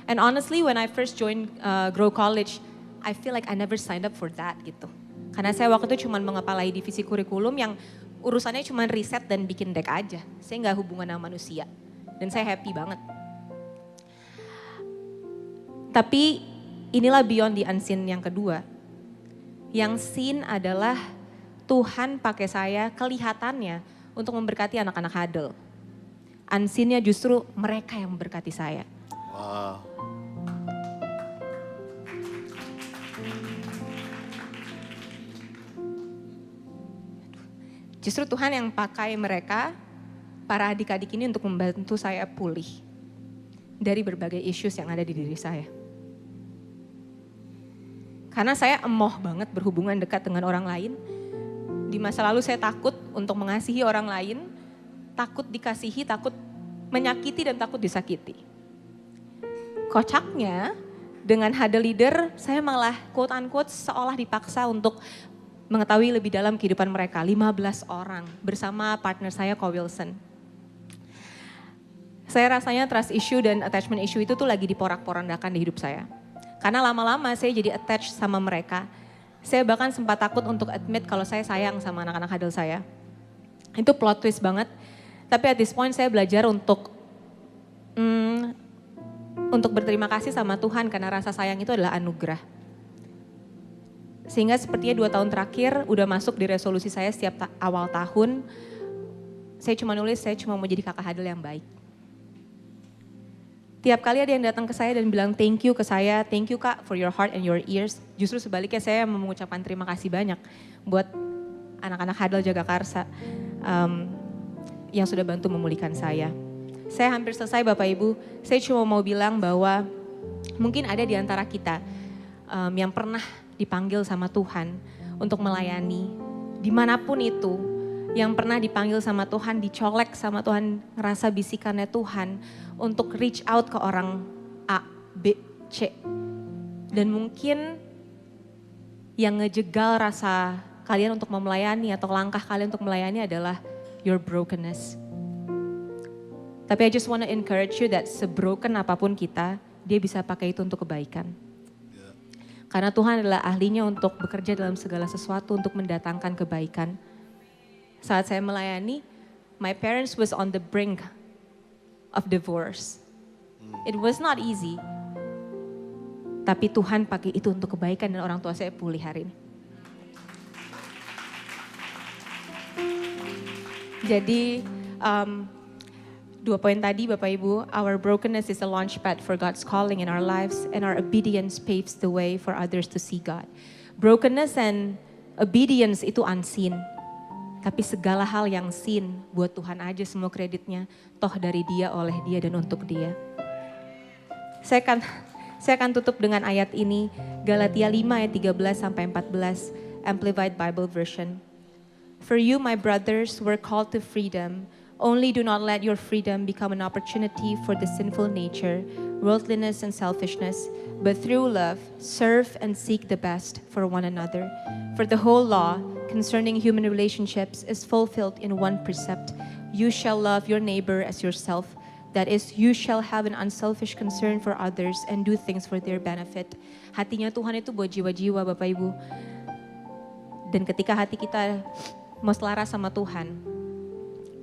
And honestly when I first joined Grow College, I feel like I never signed up for that gitu. Karena saya waktu itu cuma mengepalai divisi kurikulum yang urusannya cuma riset dan bikin deck aja. Saya gak hubungan sama manusia dan saya happy banget. Tapi inilah beyond the unseen yang kedua. Yang seen adalah Tuhan pakai saya kelihatannya untuk memberkati anak-anak hadel. Unseen-nya justru mereka yang memberkati saya. Wow. Justru Tuhan yang pakai mereka, para adik-adik ini untuk membantu saya pulih dari berbagai issues yang ada di diri saya. Karena saya emoh banget berhubungan dekat dengan orang lain. Di masa lalu saya takut untuk mengasihi orang lain, takut dikasihi, takut menyakiti dan takut disakiti. Kocaknya dengan hadel leader saya malah quote unquote seolah dipaksa untuk mengetahui lebih dalam kehidupan mereka. 15 orang bersama partner saya Ko Wilson. Saya rasanya trust issue dan attachment issue itu tuh lagi diporak-porandakan di hidup saya. Karena lama-lama saya jadi attached sama mereka. Saya bahkan sempat takut untuk admit kalau saya sayang sama anak-anak hadel saya. Itu plot twist banget. Tapi at this point saya belajar untuk berterima kasih sama Tuhan karena rasa sayang itu adalah anugerah. Sehingga sepertinya 2 tahun terakhir udah masuk di resolusi saya setiap awal tahun. Saya cuma nulis, saya cuma mau jadi kakak hadel yang baik. Tiap kali ada yang datang ke saya dan bilang thank you ke saya, thank you Kak for your heart and your ears. Justru sebaliknya saya mengucapkan terima kasih banyak buat anak-anak hadel Jagakarsa yang sudah bantu memulihkan saya. Saya hampir selesai Bapak Ibu, saya cuma mau bilang bahwa mungkin ada di antara kita yang pernah dipanggil sama Tuhan untuk melayani dimanapun itu, yang pernah dipanggil sama Tuhan, dicolek sama Tuhan, ngerasa bisikannya Tuhan untuk reach out ke orang A, B, C. Dan mungkin yang ngejegal rasa kalian untuk melayani atau langkah kalian untuk melayani adalah your brokenness. Tapi I just want to encourage you that sebroken apapun kita, dia bisa pakai itu untuk kebaikan. Karena Tuhan adalah ahlinya untuk bekerja dalam segala sesuatu untuk mendatangkan kebaikan. Saat saya melayani, my parents was on the brink of divorce. It was not easy. Tapi Tuhan pakai itu untuk kebaikan dan orang tua saya pulih hari ini. Jadi 2 poin tadi Bapak Ibu, our brokenness is a launchpad for God's calling in our lives and our obedience paves the way for others to see God. Brokenness and obedience itu unseen. Tapi segala hal yang seen buat Tuhan aja semua kreditnya, toh dari Dia, oleh Dia dan untuk Dia. Saya akan tutup dengan ayat ini, Galatia 5 ayat 13 sampai 14, Amplified Bible Version. For you, my brothers, were called to freedom. Only do not let your freedom become an opportunity for the sinful nature, worldliness and selfishness, but through love, serve and seek the best for one another. For the whole law concerning human relationships is fulfilled in one precept. You shall love your neighbor as yourself. That is, you shall have an unselfish concern for others and do things for their benefit. Hatinya Tuhan itu buat jiwa-jiwa Bapak Ibu. Dan ketika hati kita mau selaras sama Tuhan,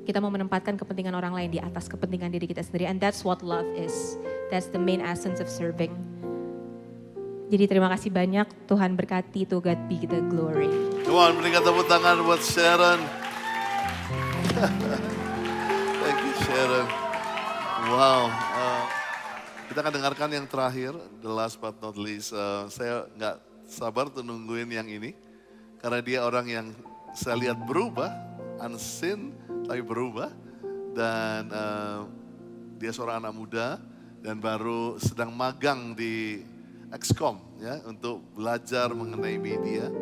kita mau menempatkan kepentingan orang lain di atas kepentingan diri kita sendiri. And that's what love is. That's the main essence of serving. Jadi terima kasih banyak. Tuhan berkati. To God be the glory. Come on, berikan tepuk tangan buat Sharon. Thank you, Sharon. Wow. Kita akan dengarkan yang terakhir, the last but not least. Saya nggak sabar tuh nungguin yang ini. Karena dia orang yang saya lihat berubah, unseen, tapi berubah. Dan dia seorang anak muda dan baru sedang magang di XCOM ya, untuk belajar mengenai media.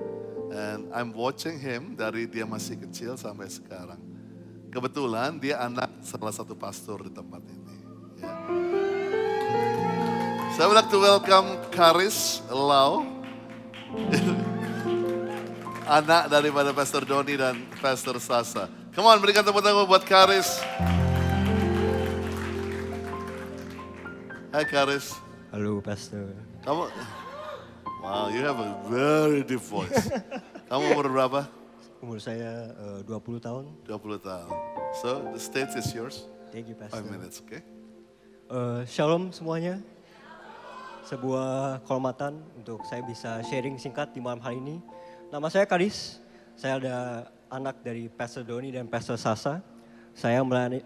And I'm watching him dari dia masih kecil sampai sekarang. Kebetulan dia anak salah satu pastor di tempat ini. Ya. Saya would like to welcome Karis Lau. Anak daripada Pastor Doni dan Pastor Sasa. Come on, berikan tepuk tangan buat Karis. Hai Karis. Halo Pastor. Kamu, wow, you have a very deep voice. Kamu umur berapa? Umur saya 20 tahun. 20 tahun. So, the stage is yours. Thank you Pastor. 5 minutes, okay? Shalom semuanya. Sebuah kehormatan untuk saya bisa sharing singkat di malam hari ini. Nama saya Karis. Saya ada anak dari Pastor Doni dan Pastor Sasa. Saya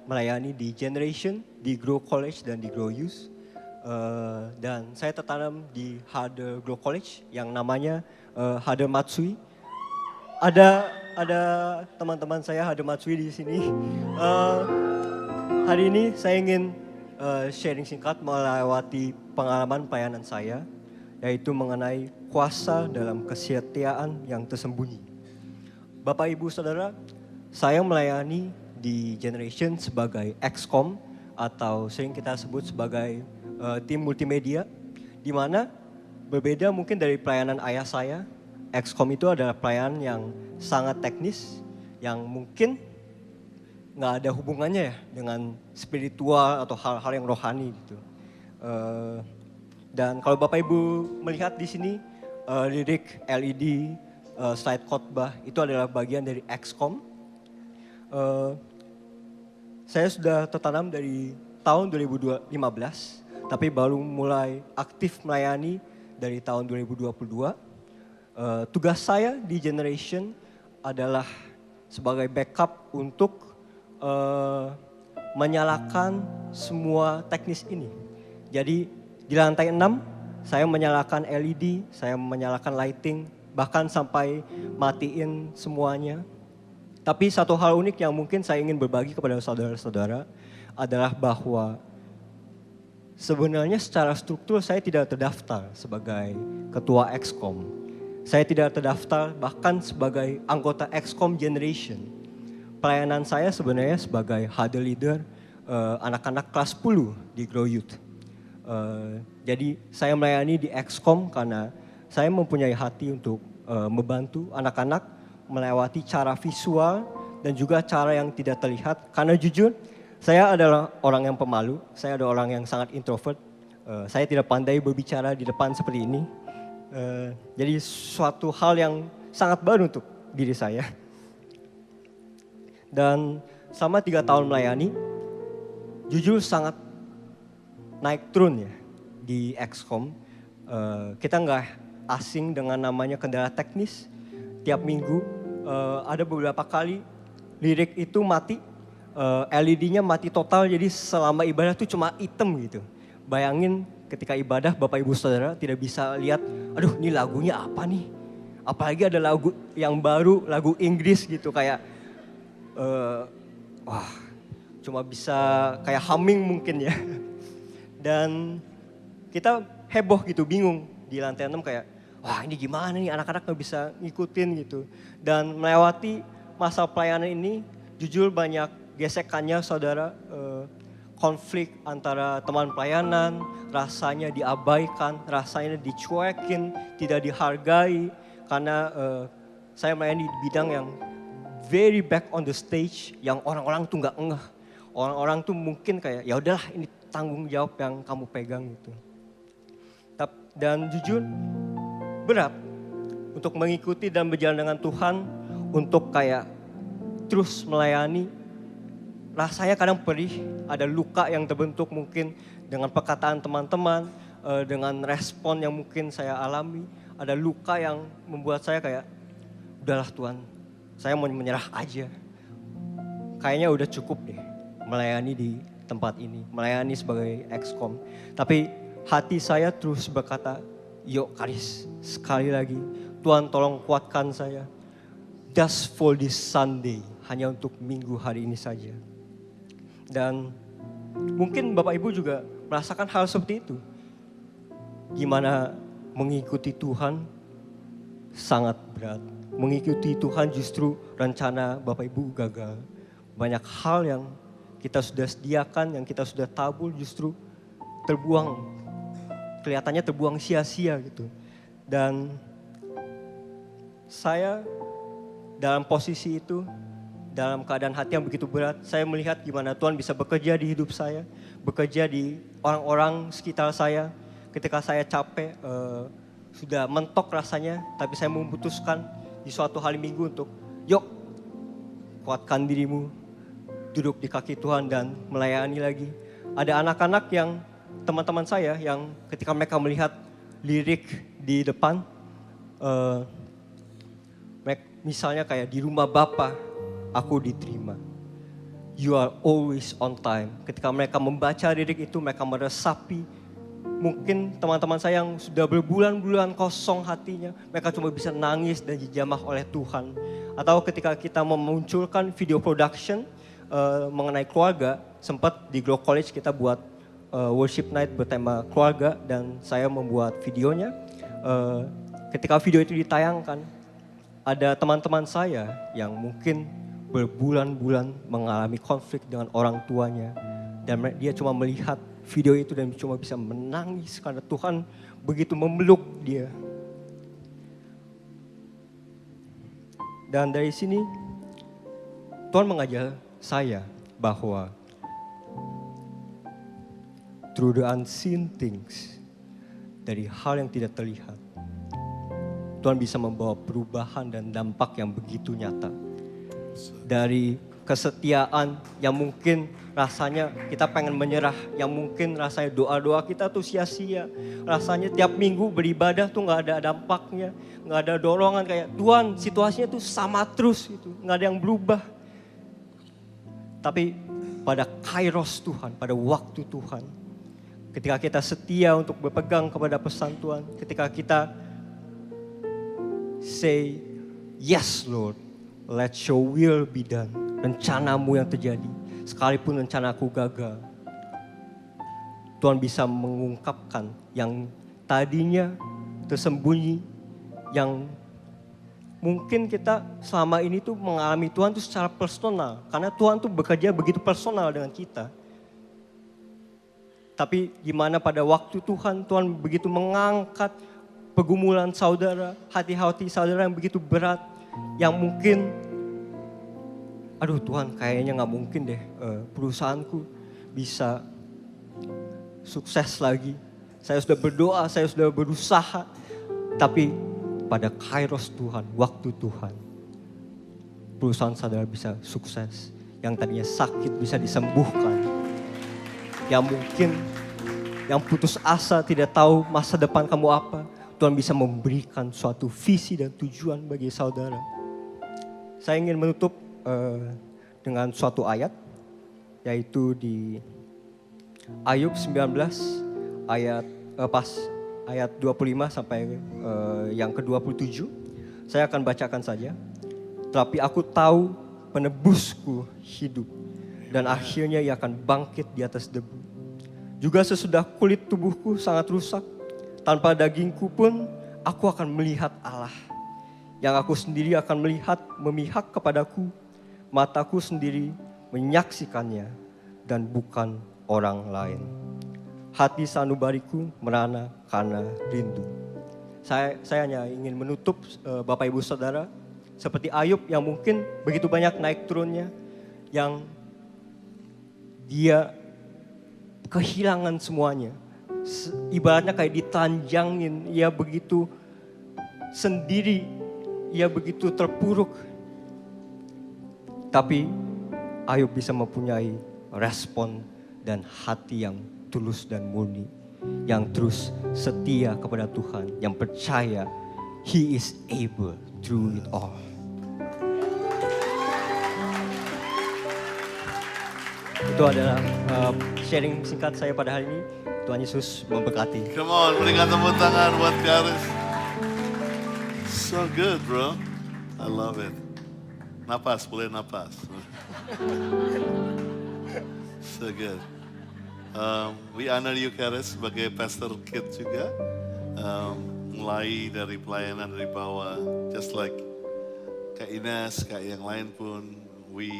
melayani di Generation, di Grow College dan di Grow Youth. Dan saya tertanam di Harder Grow College yang namanya Harder Matsui. Ada teman-teman saya Harder Matsui di sini. Hari ini saya ingin sharing singkat melewati pengalaman pelayanan saya, yaitu mengenai kuasa dalam kesetiaan yang tersembunyi. Bapak Ibu Saudara, saya melayani di Generation sebagai XCOM atau sering kita sebut sebagai tim multimedia, di mana berbeda mungkin dari pelayanan ayah saya. XCOM itu adalah pelayanan yang sangat teknis, yang mungkin nggak ada hubungannya ya dengan spiritual atau hal-hal yang rohani gitu. Dan kalau Bapak Ibu melihat di sini lirik LED, slide khotbah itu adalah bagian dari XCOM. Saya sudah tertanam dari tahun 2015, tapi baru mulai aktif melayani dari tahun 2022. Tugas saya di Generation adalah sebagai backup untuk menyalakan semua teknis ini. Jadi di lantai 6 saya menyalakan LED, saya menyalakan lighting, bahkan sampai matiin semuanya. Tapi satu hal unik yang mungkin saya ingin berbagi kepada saudara-saudara adalah bahwa sebenarnya secara struktur saya tidak terdaftar sebagai ketua XCOM. Saya tidak terdaftar bahkan sebagai anggota XCOM Generation. Pelayanan saya sebenarnya sebagai Harder Leader anak-anak kelas 10 di Grow Youth. Jadi saya melayani di XCOM karena saya mempunyai hati untuk membantu anak-anak melewati cara visual dan juga cara yang tidak terlihat. Karena jujur Saya adalah orang yang pemalu, saya adalah orang yang sangat introvert. Saya tidak pandai berbicara di depan seperti ini. Jadi suatu hal yang sangat baru untuk diri saya. Dan selama 3 tahun melayani, jujur sangat naik turun ya di XCOM. Kita nggak asing dengan namanya kendala teknis. Tiap minggu ada beberapa kali lirik itu mati, LED-nya mati total, jadi selama ibadah tuh cuma hitam gitu. Bayangin ketika ibadah Bapak Ibu Saudara tidak bisa lihat, aduh ini lagunya apa nih. Apalagi ada lagu yang baru, lagu Inggris gitu kayak, wah cuma bisa kayak humming mungkin ya. Dan kita heboh gitu, bingung di lantai 6 kayak, wah ini gimana nih anak-anak gak bisa ngikutin gitu. Dan melewati masa pelayanan ini, jujur banyak gesekannya saudara, konflik antara teman pelayanan, rasanya diabaikan, rasanya dicuekin, tidak dihargai. Karena saya melayani di bidang yang very back on the stage, yang orang-orang tuh gak ngeh. Orang-orang tuh mungkin kayak, ya udahlah ini tanggung jawab yang kamu pegang gitu. Dan jujur berat untuk mengikuti dan berjalan dengan Tuhan, untuk kayak terus melayani. Rasanya kadang perih, ada luka yang terbentuk mungkin dengan perkataan teman-teman, dengan respon yang mungkin saya alami. Ada luka yang membuat saya kayak, udahlah Tuhan, saya mau menyerah aja. Kayaknya udah cukup deh melayani di tempat ini, melayani sebagai XCOM. Tapi hati saya terus berkata, yuk Karis, sekali lagi Tuhan tolong kuatkan saya. Just for this Sunday, hanya untuk minggu hari ini saja. Dan mungkin Bapak Ibu juga merasakan hal seperti itu. Gimana mengikuti Tuhan sangat berat. Mengikuti Tuhan justru rencana Bapak Ibu gagal. Banyak hal yang kita sudah sediakan, yang kita sudah tabur justru terbuang. Kelihatannya terbuang sia-sia gitu. Dan saya dalam posisi itu, dalam keadaan hati yang begitu berat, saya melihat gimana Tuhan bisa bekerja di hidup saya, bekerja di orang-orang sekitar saya. Ketika saya capek, sudah mentok rasanya, tapi saya memutuskan di suatu hari Minggu untuk, yuk kuatkan dirimu, duduk di kaki Tuhan dan melayani lagi. Ada anak-anak yang teman-teman saya yang ketika mereka melihat lirik di depan, misalnya kayak di rumah Bapa, aku diterima. You are always on time. Ketika mereka membaca lirik itu, mereka meresapi. Mungkin teman-teman saya yang sudah berbulan-bulan kosong hatinya, mereka cuma bisa nangis dan dijamah oleh Tuhan. Atau ketika kita memunculkan video production mengenai keluarga, sempat di Glow College kita buat worship night bertema keluarga dan saya membuat videonya. Ketika video itu ditayangkan, ada teman-teman saya yang mungkin berbulan-bulan mengalami konflik dengan orang tuanya. Dan dia cuma melihat video itu dan cuma bisa menangis karena Tuhan begitu memeluk dia. Dan dari sini Tuhan mengajar saya bahwa through the unseen things, dari hal yang tidak terlihat, Tuhan bisa membawa perubahan dan dampak yang begitu nyata. Dari kesetiaan yang mungkin rasanya kita pengen menyerah, yang mungkin rasanya doa-doa kita tuh sia-sia. Rasanya tiap minggu beribadah tuh gak ada dampaknya, gak ada dorongan kayak Tuhan situasinya tuh sama terus gitu, gak ada yang berubah. Tapi pada kairos Tuhan, pada waktu Tuhan, ketika kita setia untuk berpegang kepada pesan Tuhan, ketika kita say, yes Lord, let your will be done. Rencanamu yang terjadi, sekalipun rencanaku gagal. Tuhan bisa mengungkapkan yang tadinya tersembunyi, yang mungkin kita selama ini tuh mengalami Tuhan tuh secara personal. Karena Tuhan tuh bekerja begitu personal dengan kita. Tapi gimana pada waktu Tuhan begitu mengangkat pergumulan saudara, hati-hati saudara yang begitu berat, yang mungkin aduh Tuhan kayaknya nggak mungkin deh perusahaanku bisa sukses lagi. Saya sudah berdoa, saya sudah berusaha, tapi pada kairos Tuhan, waktu Tuhan, perusahaan saudara bisa sukses. Yang tadinya sakit bisa disembuhkan. Yang mungkin yang putus asa tidak tahu masa depan kamu apa, Tuhan bisa memberikan suatu visi dan tujuan bagi saudara. Saya ingin menutup dengan suatu ayat, yaitu di Ayub 19 ayat 25 sampai yang ke-27. Saya akan bacakan saja. Tapi aku tahu penebusku hidup dan akhirnya ia akan bangkit di atas debu. Juga sesudah kulit tubuhku sangat rusak, tanpa dagingku pun aku akan melihat Allah. Yang aku sendiri akan melihat memihak kepadaku, mataku sendiri menyaksikannya dan bukan orang lain. Hati sanubariku merana karena rindu. Saya hanya ingin menutup Bapak Ibu Saudara seperti Ayub yang mungkin begitu banyak naik turunnya, yang dia kehilangan semuanya. Ibaratnya kayak ditelanjangin, ia begitu sendiri, ia begitu terpuruk. Tapi Ayub bisa mempunyai respon dan hati yang tulus dan murni, yang terus setia kepada Tuhan, yang percaya He is able through it all. Itu adalah sharing singkat saya pada hari ini. Tuhan Yesus memberkati. Come on, berikan tepuk tangan buat Karis. So good, bro. I love it. Napas, boleh napas. So good. We honor you, Karis, sebagai pastor kid juga. Mulai dari pelayanan dari bawah, just like Kak Ines, Kak yang lain pun, we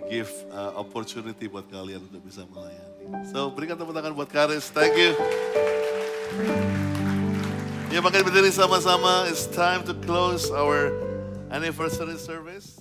give opportunity buat kalian untuk bisa melayani. So berikan tepuk tangan buat Karis, thank you. Ya, makin berdiri sama-sama. It's time to close our anniversary service.